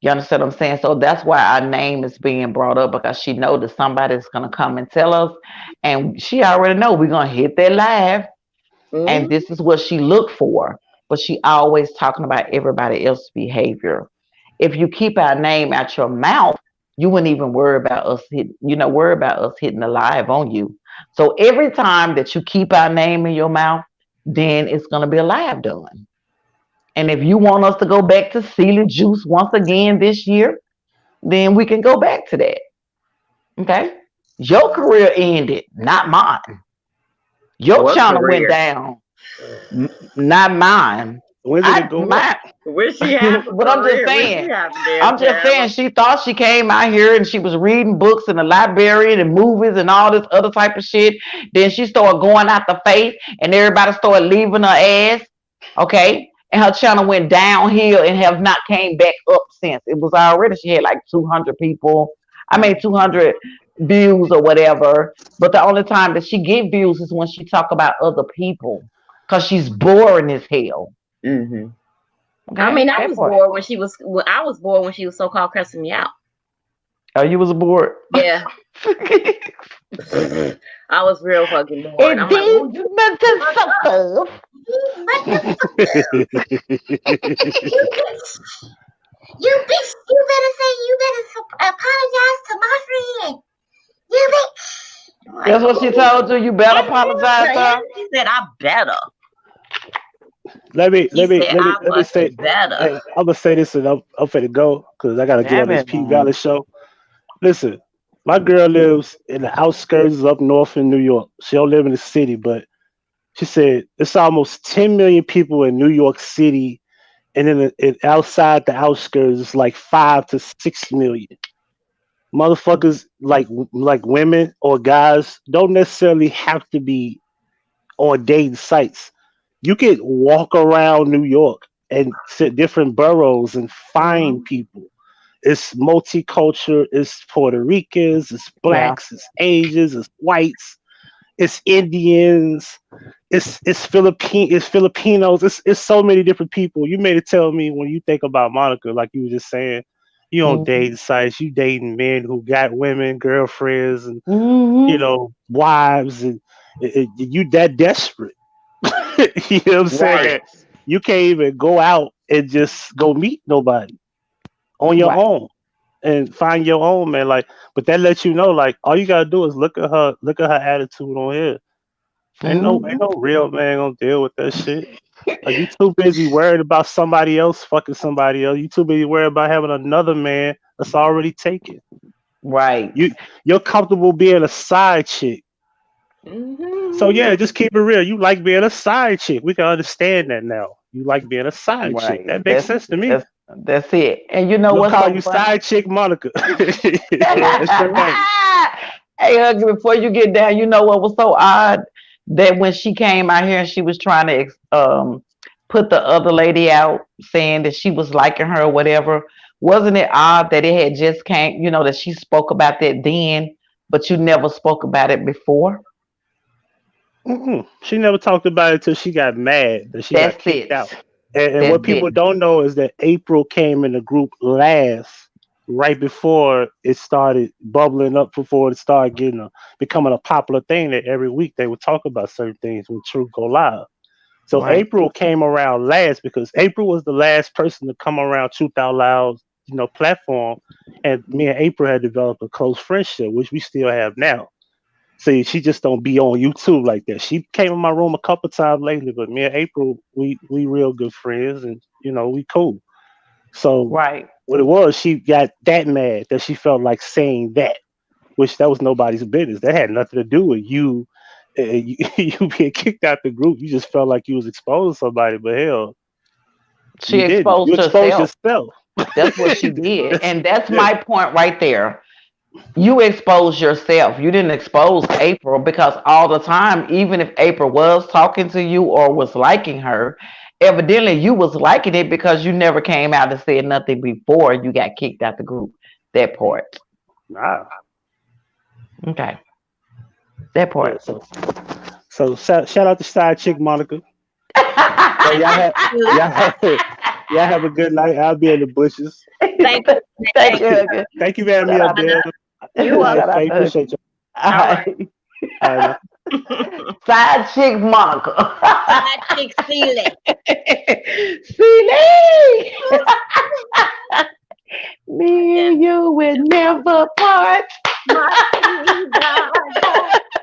B: You understand what I'm saying? So that's why our name is being brought up because she know that somebody's gonna come and tell us, and she already know we're gonna hit that live, and
A: Mm-hmm.
B: this is what she look for. But she always talking about everybody else's behavior. If you keep our name out your mouth, you wouldn't even worry about us worry about us hitting the live on you. So every time that you keep our name in your mouth, then it's gonna be a live done. And if you want us to go back to Sealy Juice once again this year, then we can go back to that. Okay? Your career ended, not mine. Your
A: What
B: channel went
A: career?
B: down, not mine.
D: When did it
B: I
D: go up?
B: my
A: Where she have a
B: but I'm just
A: career? Where she
B: saying.
A: have a damn
B: I'm just saying
A: channel?
B: she thought she came out here and she was reading books in the library and movies and all this other type of shit. Then she started going out the faith and everybody started leaving her ass. Okay. And her channel went downhill and have not came back up since. It was already she had like 200 people. I mean 200 views or whatever. But the only time that she get views is when she talk about other people. Cause she's boring as hell.
A: Mm-hmm. I
B: Okay.
A: mean, I
B: That
A: was
B: part.
A: bored when she was. Well, I was bored when she was so called cussing me out.
B: Oh, you was bored.
A: Yeah, I was real fucking bored.
B: It
A: I'm like,
B: did
A: oh, you
B: better
A: fuck up.
B: stuff.
A: You motherfucker. You bitch. You bitch. You better say. You better apologize to my friend. You bitch. I'm like,
B: That's what she
A: oh,
B: told you. You better apologize
A: the
B: to
A: hell?
B: her.
A: She said, I better.
D: let me
A: She
D: let me
A: said,
D: let me
A: I
D: let me say.
A: fucking better.
D: Hey, I'm gonna say this and I'm finna go because I gotta get on
B: Damn
D: this
B: it,
D: P Valley
B: man.
D: show. Listen, my girl lives in the outskirts up north in New York. She don't live in the city, but she said it's almost 10 million people in New York City, and then outside the outskirts, it's like 5 to 6 million. Motherfuckers like women or guys don't necessarily have to be on dating sites. You could walk around New York and sit different boroughs and find
B: Hmm.
D: people. It's multicultural. It's Puerto Ricans. It's
B: Yeah.
D: blacks. It's Asians. It's whites. It's Indians. It's Filipinos. It's so many different people. You made it tell me when you think about Monica, like you were just saying, you don't
B: Hmm.
D: date sites. You dating men who got women, girlfriends, and
B: Hmm.
D: wives, and you that desperate. You know what I'm saying?
A: Right.
D: That you can't even go out and just go meet nobody on your
B: Right.
D: own and find your own man. Like, but that lets you know, like, all you gotta do is look at her attitude on here. Ain't
B: Hmm.
D: no real man gonna deal with that shit. Like, you too busy worried about somebody else fucking somebody else. You too busy worried about having another man that's already taken.
B: Right.
D: You you're comfortable being a side chick. So
A: Mm-hmm.
D: yeah, just keep it real. You like being a side chick. We can understand that now. You like being a side chick.
B: Right.
D: That makes sense to me.
B: That's it. And you know
D: We'll
B: what's
D: call
B: so
D: you
B: funny?
D: side chick Monica. That's your
A: Mm-hmm.
D: name.
B: Hey, Huggy, before you get down, you know what was so odd? That when she came out here and she was trying to put the other lady out, saying that she was liking her or whatever, wasn't it odd that it had just came, that she spoke about that then, but you never spoke about it before?
D: She never talked about it until she got mad that she got
B: That's
D: kicked
B: it.
D: out. And
B: That's
D: what people
B: it.
D: don't know is that April came in the group last, right before it started bubbling up, before it started becoming a popular thing that every week they would talk about certain things when Truth go live. So
B: Right.
D: April came around last because April was the last person to come around Truth Out Loud, platform, and me and April had developed a close friendship, which we still have now. See, she just don't be on YouTube like that. She came in my room a couple times lately, but me and April, we real good friends, and we cool. So
B: Right.
D: what it was, she got that mad that she felt like saying that, which that was nobody's business. That had nothing to do with you. You being kicked out the group. You just felt like you was exposing somebody, but hell,
B: She
D: you didn't. You
B: exposed
D: exposed
B: herself.
D: yourself.
B: That's what she did.
D: That's,
B: And that's
D: yeah.
B: my point right there. You exposed yourself. You didn't expose April because all the time, even if April was talking to you or was liking her, evidently you was liking it because you never came out and said nothing before you got kicked out the group. That part.
D: Nah.
B: Okay. That
D: Yeah,
B: part.
D: so shout out to side chick Monica. Yeah, y'all have a good night. I'll be in the bushes.
A: Thank you.
B: Thank you.
D: Thank you for having me
B: Shout
D: up there.
A: You
D: All right,
B: Shout out
D: Faye,
B: to
D: appreciate you.
B: All right.
D: All right.
B: Side chick Monica.
A: Side chick Celie.
B: Celie. Me and you will never part.
A: My sweetheart,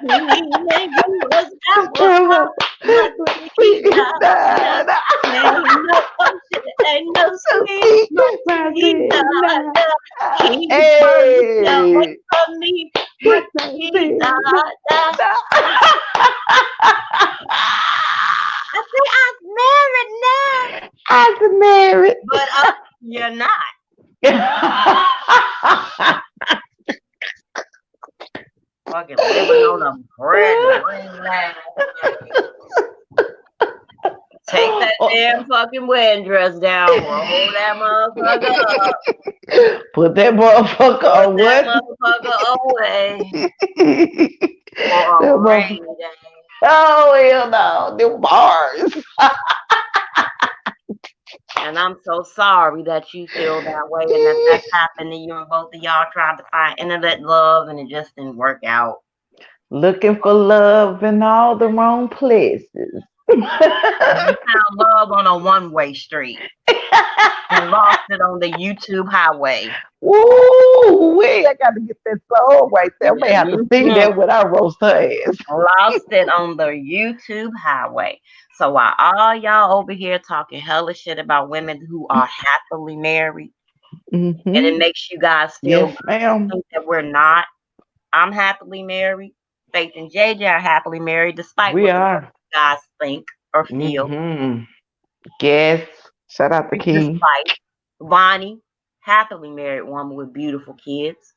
A: me and you was
B: Ever.
A: my sweetheart. Ain't no sweet, my sweetheart. Keep away from me, my sweetheart. I say I'm married now,
B: I'm married.
A: but you're not. Fucking living on a bread ring line. Take that damn fucking wedding dress down, roll that motherfucker up,
B: Put that motherfucker on
A: that
B: what?
A: motherfucker away
B: That
A: for a
B: motherfucker.
A: rainy day.
B: Oh hell no, them bars.
A: And I'm so sorry that you feel that way and that happened to you and both of y'all tried to find internet love and it just didn't work out.
B: Looking for love in all the wrong places.
A: You found love on a one-way street and lost it on the YouTube highway.
B: Woo! Wait, I got to get that song right there. I may have to sing that when I roast her ass.
A: Lost it on the YouTube highway. So while all y'all over here talking hella shit about women who are happily married, and it makes you guys feel
B: Yes, ma'am.
A: think that we're not. I'm happily married. Faith and JJ are happily married, despite
B: We
A: what the
B: are.
A: you guys think or feel.
B: Yes. Shout out to King.
A: Despite Bonnie, happily married woman with beautiful kids.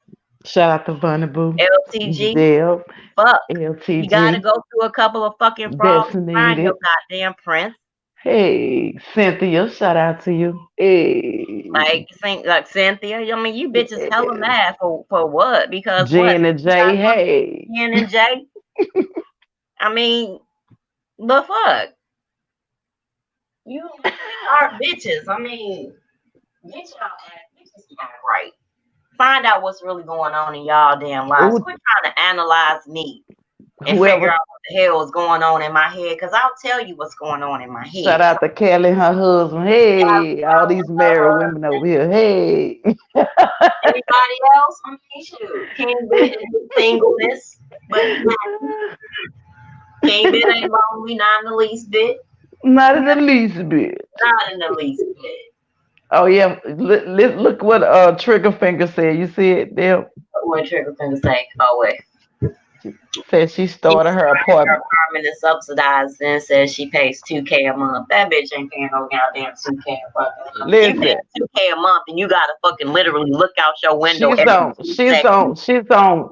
B: Shout out to Bunny Boo.
A: LTG,
B: Deb.
A: fuck.
B: LTG.
A: You gotta go through a couple of fucking frogs to find your goddamn prince.
B: Hey, Cynthia, shout out to you. Hey.
A: Like Cynthia. I mean, you bitches hella mad for what? Because
B: Jen and Jay, hey.
A: Jen and Jay. I mean, the fuck. You are bitches. I mean, get y'all act right. Find out what's really going on in y'all damn lives. Quit trying to analyze me and figure out what the hell is going on in my head. Because I'll tell you what's going on in my head.
B: Shout out to Kelly and her husband. Hey, all these married women over here. Hey.
A: Anybody else? I mean, shoot. King Bit is singleness. But King Bit ain't lonely, not in the least bit.
B: Not in the least bit.
A: Not in the least bit.
B: Oh yeah, look what Trigger Finger said. You see it, Deb?
A: What Trigger Finger say? Oh wait.
B: Said she started her apartment.
A: Her apartment is subsidized and says she pays $2,000 a month. That bitch ain't paying no goddamn $2,000 a month.
B: Listen,
A: you pay $2,000 a month and you gotta fucking literally look out your window.
B: She's on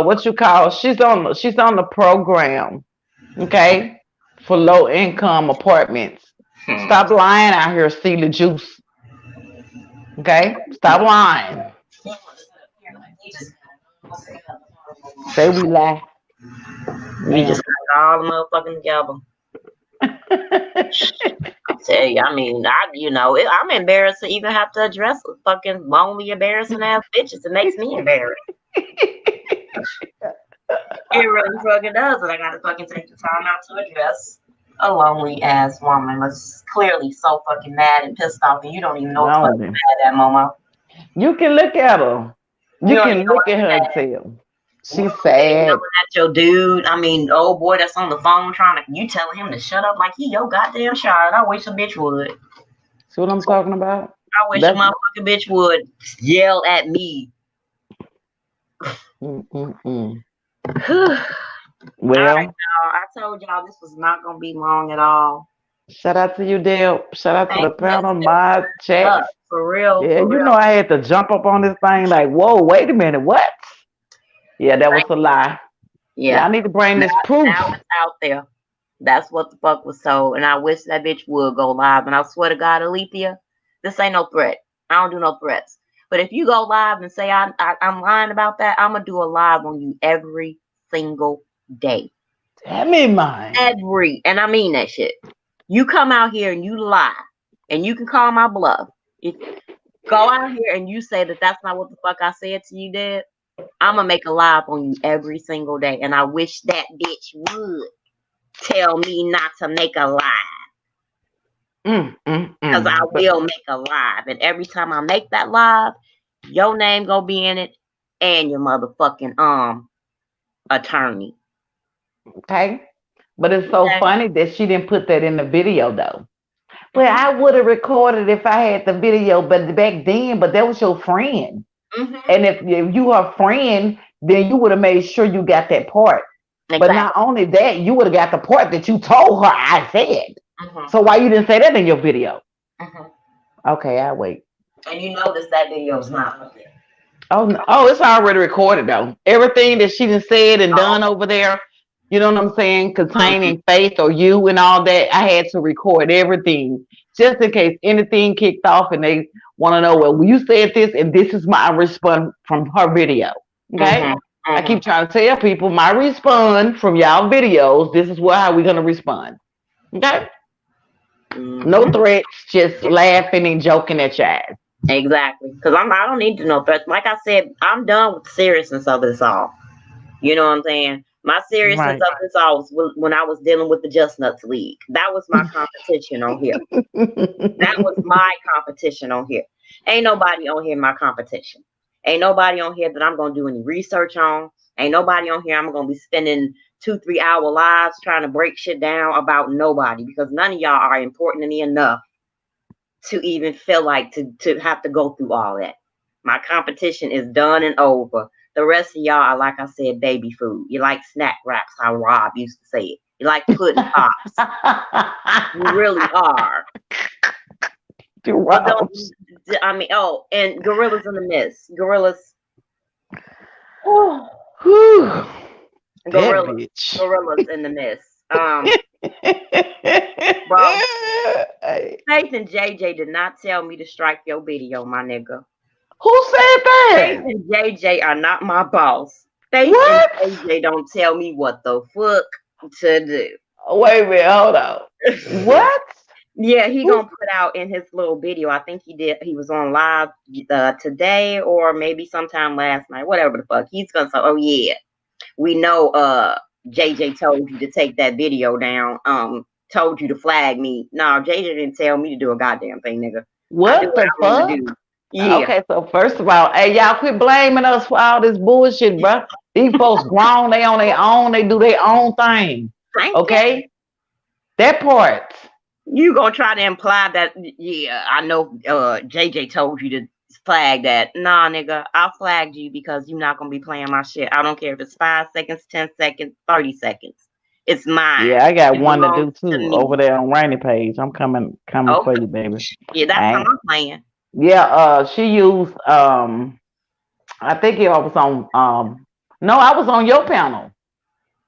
B: what you call? She's on the program. Okay, for low income apartments. Stop lying out here, Celia Juice. Okay, stop lying. Say we lie.
A: We just got all the motherfucking together. I tell you, I mean, I'm embarrassed to even have to address fucking lonely, embarrassing ass bitches. It makes me embarrassed. It really fucking does, and I gotta fucking take the time out to address a lonely ass woman was clearly so fucking mad and pissed off, and you don't even know what's fucking mad at Momo.
B: You can look at her. You can look at her and tell. She's sad.
A: That your dude, old boy that's on the phone you telling him to shut up like he your goddamn child. I wish a bitch would.
B: See what I'm talking about?
A: I wish a motherfucking bitch would yell at me.
B: Well,
A: right, I told y'all this was not gonna be long at all.
B: Shout out to you, Dale. Shout out to the panel, my chat.
A: For real.
B: Yeah, you know I had to jump up on this thing like, whoa, wait a minute, what? Yeah, that was a lie. Yeah, I need to bring this proof.
A: Now it's out there. That's what the fuck was told. And I wish that bitch would go live. And I swear to God, Alethea, this ain't no threat. I don't do no threats. But if you go live and say I'm lying about that, I'm gonna do a live on you every single day.
B: Damn it, mine.
A: And I mean that shit. You come out here and you lie, and you can call my bluff. If go out here and you say that that's not what the fuck I said to you, Dad, I'm gonna make a live on you every single day. And I wish that bitch would tell me not to make a live. Because I will make a live. And every time I make that live, your name gonna be in it and your motherfucking attorney.
B: Okay. But it's so funny that she didn't put that in the video though. Well, I would have recorded if I had the video, but back then, but that was your friend. And if you her friend, then you would have made sure you got that part. But not only that, you would have got the part that you told her I said. So why you didn't say that in your video? Okay, I'll wait.
A: And you notice that video's not up there.
B: Oh, no. Oh, it's already recorded though. Everything that she done said and done over there, you know what I'm saying, containing Faith or you and all that, I had to record everything just in case anything kicked off and they want to know, well, you said this and this is my response from her video. Okay? I keep trying to tell people my response from y'all videos, this is how we're going to respond. Okay? No threats, just laughing and joking at your ass.
A: Exactly. Because I don't need to know threats. Like I said, I'm done with the seriousness of this all. You know what I'm saying? My seriousness of this all was when I was dealing with the Just Nuts League. That was my competition on here. That was my competition on here. Ain't nobody on here my competition. Ain't nobody on here that I'm going to do any research on. Ain't nobody on here I'm going to be spending 2-3 hour lives trying to break shit down about nobody, because none of y'all are important to me enough to even feel like to have to go through all that. My competition is done and over. The rest of y'all are, like I said, baby food. You like snack wraps, how Rob used to say it. You like pudding pops. You really are. I mean, and Gorillas in the Mist. Gorillas in the Mist. Bro, Faith and JJ did not tell me to strike your video, my nigga.
B: Who said that?
A: Faith and JJ are not my boss. Faith and JJ don't tell me what the fuck to do.
B: Wait a minute, hold on. What?
A: Yeah, he gonna put out in his little video. I think he was on live today or maybe sometime last night, whatever the fuck. He's gonna say, oh yeah, we know JJ told you to take that video down. Told you to flag me. No, JJ didn't tell me to do a goddamn thing, nigga.
B: What the fuck?
A: Yeah.
B: Okay, so first of all, hey, y'all quit blaming us for all this bullshit, bro. These folks grown, they on their own, they do their own thing. Okay? That part.
A: You gonna try to imply that, yeah, I know JJ told you to flag that. Nah, nigga, I flagged you because you're not gonna be playing my shit. I don't care if it's 5 seconds, 10 seconds, 30 seconds. It's mine.
B: Yeah, I got one to do too over there on Rainy page. I'm coming for you, baby.
A: Yeah, that's how I'm playing.
B: Yeah, she used I think it was on no, I was on your panel.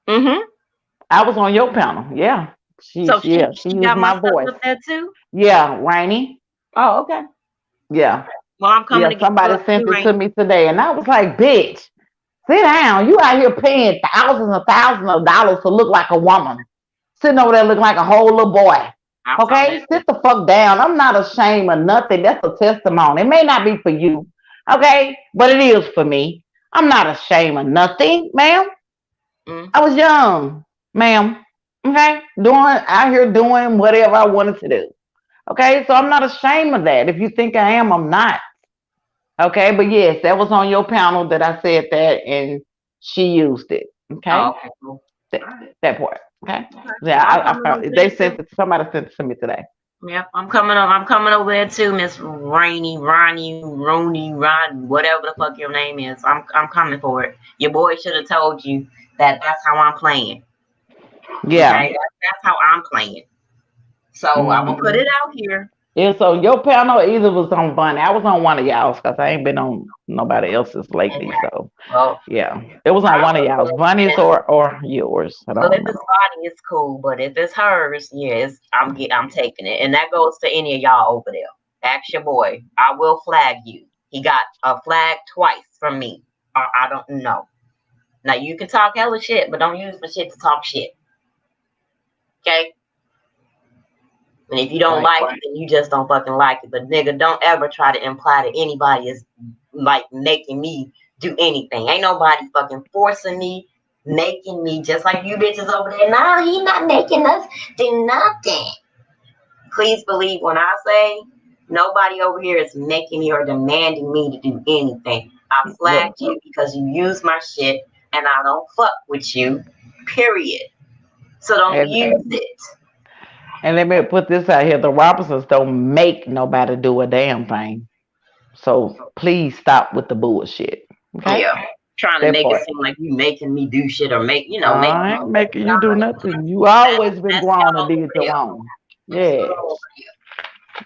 B: I was on your panel, yeah. She used my voice.
A: Up there too?
B: Yeah, Rainy.
A: Oh, okay.
B: Yeah.
A: Well, I'm coming to get
B: somebody sent it to me today, and I was like, bitch, sit down. You out here paying thousands of dollars to look like a woman. Sitting over there looking like a whole little boy. Okay? Sit the fuck down. I'm not ashamed of nothing. That's a testimony. It may not be for you. Okay? But it is for me. I'm not ashamed of nothing, ma'am. I was young, ma'am. Okay? Out here doing whatever I wanted to do. Okay? So I'm not ashamed of that. If you think I am, I'm not. Okay? But yes, that was on your panel that I said that, and she used it. Okay?
A: Okay, cool.
B: That part. Okay. Yeah, somebody sent it to me today.
A: Yep, I'm coming over there too, Miss Ronnie, whatever the fuck your name is. I'm coming for it. Your boy should have told you that's how I'm playing.
B: Yeah.
A: Okay? That's how I'm playing. So I'm gonna put it out here.
B: Yeah, so your panel either was on Bunny. I was on one of y'all's because I ain't been on nobody else's lately. So
A: Well,
B: yeah, it was on
A: I
B: one of
A: would
B: y'all's,
A: say
B: Bunny's
A: that.
B: or yours. I
A: Well,
B: don't
A: if it's
B: remember.
A: Bonnie, it's cool, but if it's hers, yes, I'm taking it, and that goes to any of y'all over there. Ask your boy. I will flag you. He got a flag twice from me. I don't know. Now you can talk hella shit, but don't use the shit to talk shit. Okay? And if you don't
B: Right.
A: like it, then you just don't fucking like it. But nigga, don't ever try to imply that anybody is like making me do anything. Ain't nobody fucking forcing me, making me, just like you bitches over there. No, he not making us do nothing. Please believe when I say nobody over here is making me or demanding me to do anything. I flagged you because you use my shit and I don't fuck with you. Period. So don't
B: And
A: use it.
B: and let me put this out here: the Robinsons don't make nobody do a damn thing. So please stop with the bullshit. Okay,
A: Yeah. Trying to
B: that
A: make it
B: part.
A: seem like you making me do shit or make make
B: I ain't making you do nothing. You always been
A: that's
B: grown and
A: y'all over
B: did your
A: there.
B: own.
A: That's
B: Yeah,
A: y'all over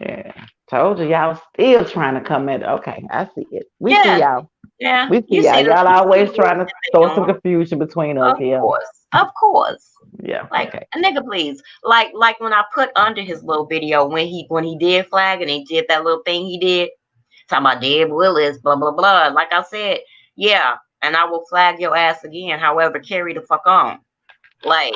B: yeah. Told you y'all still trying to come at. Okay, I see it. We
A: there.
B: see
A: Yeah,
B: y'all.
A: yeah.
B: We see
A: You see
B: y'all. Y'all
A: you see
B: always
A: the
B: trying
A: bullshit
B: to
A: they
B: throw some
A: doing.
B: confusion between us.
A: Of
B: Yeah,
A: course. Of course.
B: yeah.
A: Like
B: Okay.
A: a nigga, please. Like when I put under his little video when he did flag and he did that little thing he did, talking about Deb Willis, blah blah blah. Like I said, yeah, and I will flag your ass again. However, carry the fuck on. Like,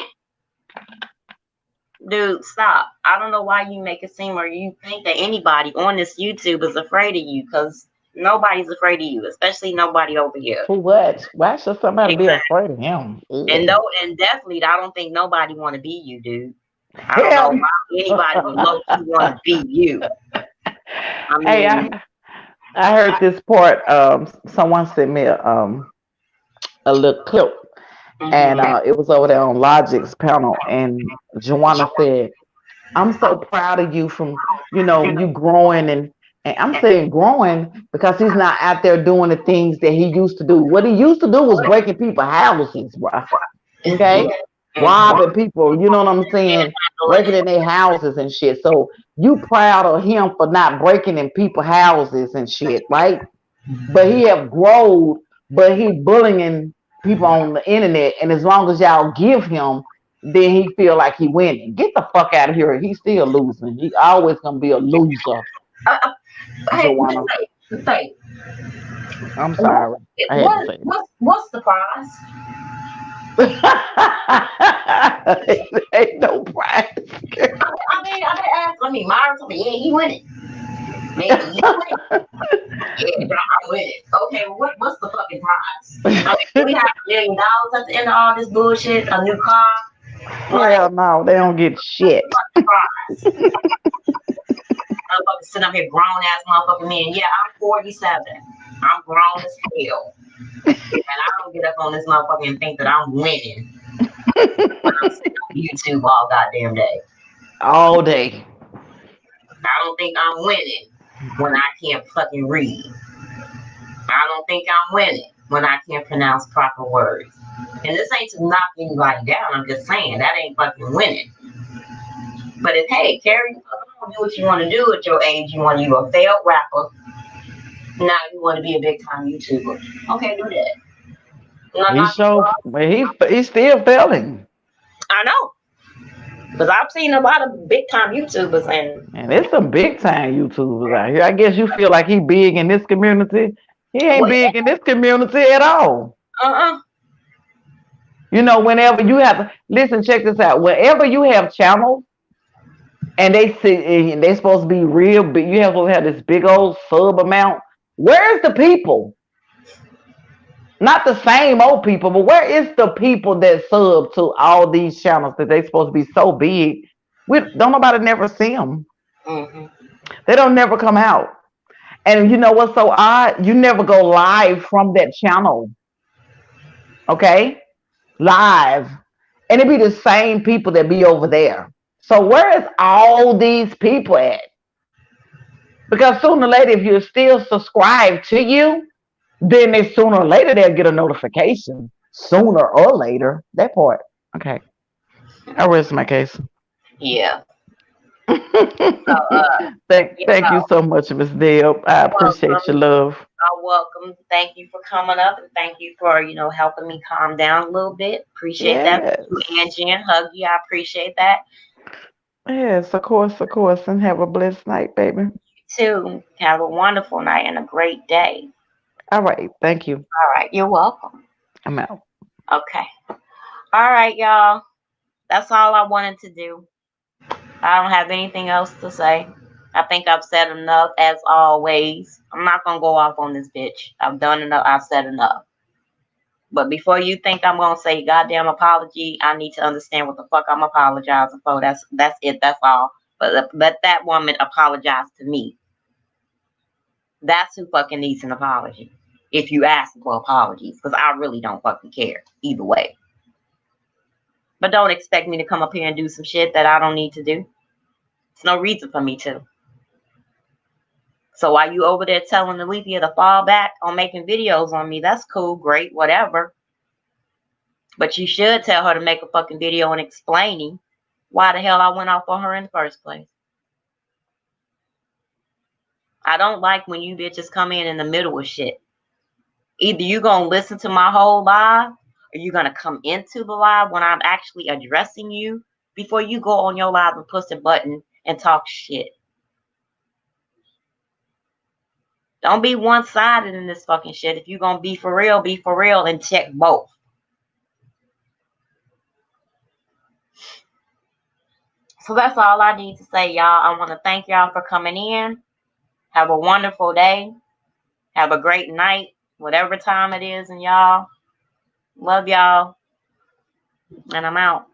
A: dude, stop. I don't know why you make it seem or you think that anybody on this YouTube is afraid of you, because nobody's afraid of you, especially nobody over here.
B: For what? Why should somebody be
A: Exactly.
B: afraid of him?
A: And
B: Ugh.
A: no, and definitely, I don't think nobody want to be you, dude. I don't know
B: Hell.
A: why anybody would low key want to be you. I
B: Hey,
A: mean,
B: I heard this part. Someone sent me a little clip, and
A: mhm.
B: it was over there on Logic's panel, and Joanna said, "I'm so proud of you from you growing and I'm saying growing because he's not out there doing the things that he used to do. What he used to do was breaking people's houses, bro. Okay, robbing people. You know what I'm saying? Breaking in their houses and shit. So you proud of him for not breaking in people's houses and shit, right? But he have grown, but he bullying people on the internet, and as long as y'all give him, then he feel like he winning. Get the fuck out of here. He's still losing. He always gonna be a loser,
A: Hey,
B: Joanna.
A: say,
B: I'm sorry. I had to say
A: what's the prize?
B: that. Ain't no prize.
A: I did ask. I mean, Myra told me, yeah, he win it. Maybe he win it. Yeah, but I win it. Okay, well, what's the fucking prize? I mean, do we have $1 million at the end of all this bullshit? A new car? Like,
B: Hell no, they don't get shit.
A: what's the prize? Motherfucker sitting up here grown ass motherfucking man. Yeah, I'm 47. I'm grown as hell. And I don't get up on this motherfucker and think that I'm winning when I'm sitting on YouTube all goddamn day.
B: All day.
A: I don't think I'm winning when I can't fucking read. I don't think I'm winning when I can't pronounce proper words. And this ain't to knock anybody down. I'm just saying that ain't fucking winning. But if, hey, Carrie, do what you want to do at your age. You want to be a failed rapper. Now you want to be a big time YouTuber. Okay, do that.
B: He so he's still failing.
A: I know. Because I've seen a lot of big time YouTubers
B: And there's some big time YouTubers out here. I guess you feel like he big in this community. He ain't
A: well,
B: big in this community at all.
A: uh-uh.
B: Whenever you have listen, check this out. Whenever you have channels and they're supposed to be real, but you have to have this big old sub amount. Where's the people? Not the same old people, but where is the people that sub to all these channels that they supposed to be so big? Don't nobody never see them.
A: Mm-hmm.
B: They don't never come out. And you know what's so odd? You never go live from that channel. Okay? Live. And it be the same people that be over there. So where is all these people at? Because sooner or later, if you're still subscribed to you, then sooner or later they'll get a notification. Sooner or later. That part. Okay. I rest my case.
A: Yeah.
B: thank
A: You
B: thank
A: know,
B: you so much, Miss Deb. I appreciate your
A: welcome.
B: love.
A: Welcome. Thank you for coming up and thank you for, helping me calm down a little bit. Appreciate that.
B: Yes.
A: You, Angie and Huggy, I appreciate that
B: Yes, of course, and have a blessed night, baby.
A: too. Have a wonderful night and a great day.
B: All right, thank you.
A: All right. You're welcome.
B: I'm out.
A: Okay. All right, y'all. That's all I wanted to do. I don't have anything else to say. I think I've said enough as always. I'm not gonna go off on this bitch. I've done enough. I've said enough. But before you think I'm gonna say goddamn apology, I need to understand what the fuck I'm apologizing for. That's it. That's all. But let that woman apologize to me. That's who fucking needs an apology. If you ask for apologies, because I really don't fucking care either way. But don't expect me to come up here and do some shit that I don't need to do. There's no reason for me to. So while you over there telling Alethea to fall back on making videos on me, that's cool, great, whatever. But you should tell her to make a fucking video and explaining why the hell I went off on her in the first place. I don't like when you bitches come in the middle of shit. Either you gonna listen to my whole live, or you gonna come into the live when I'm actually addressing you before you go on your live and push the button and talk shit. Don't be one-sided in this fucking shit. If you're gonna be for real and check both. So that's all I need to say, y'all. I want to thank y'all for coming in. Have a wonderful day. Have a great night, whatever time it is, and y'all. Love y'all. And I'm out.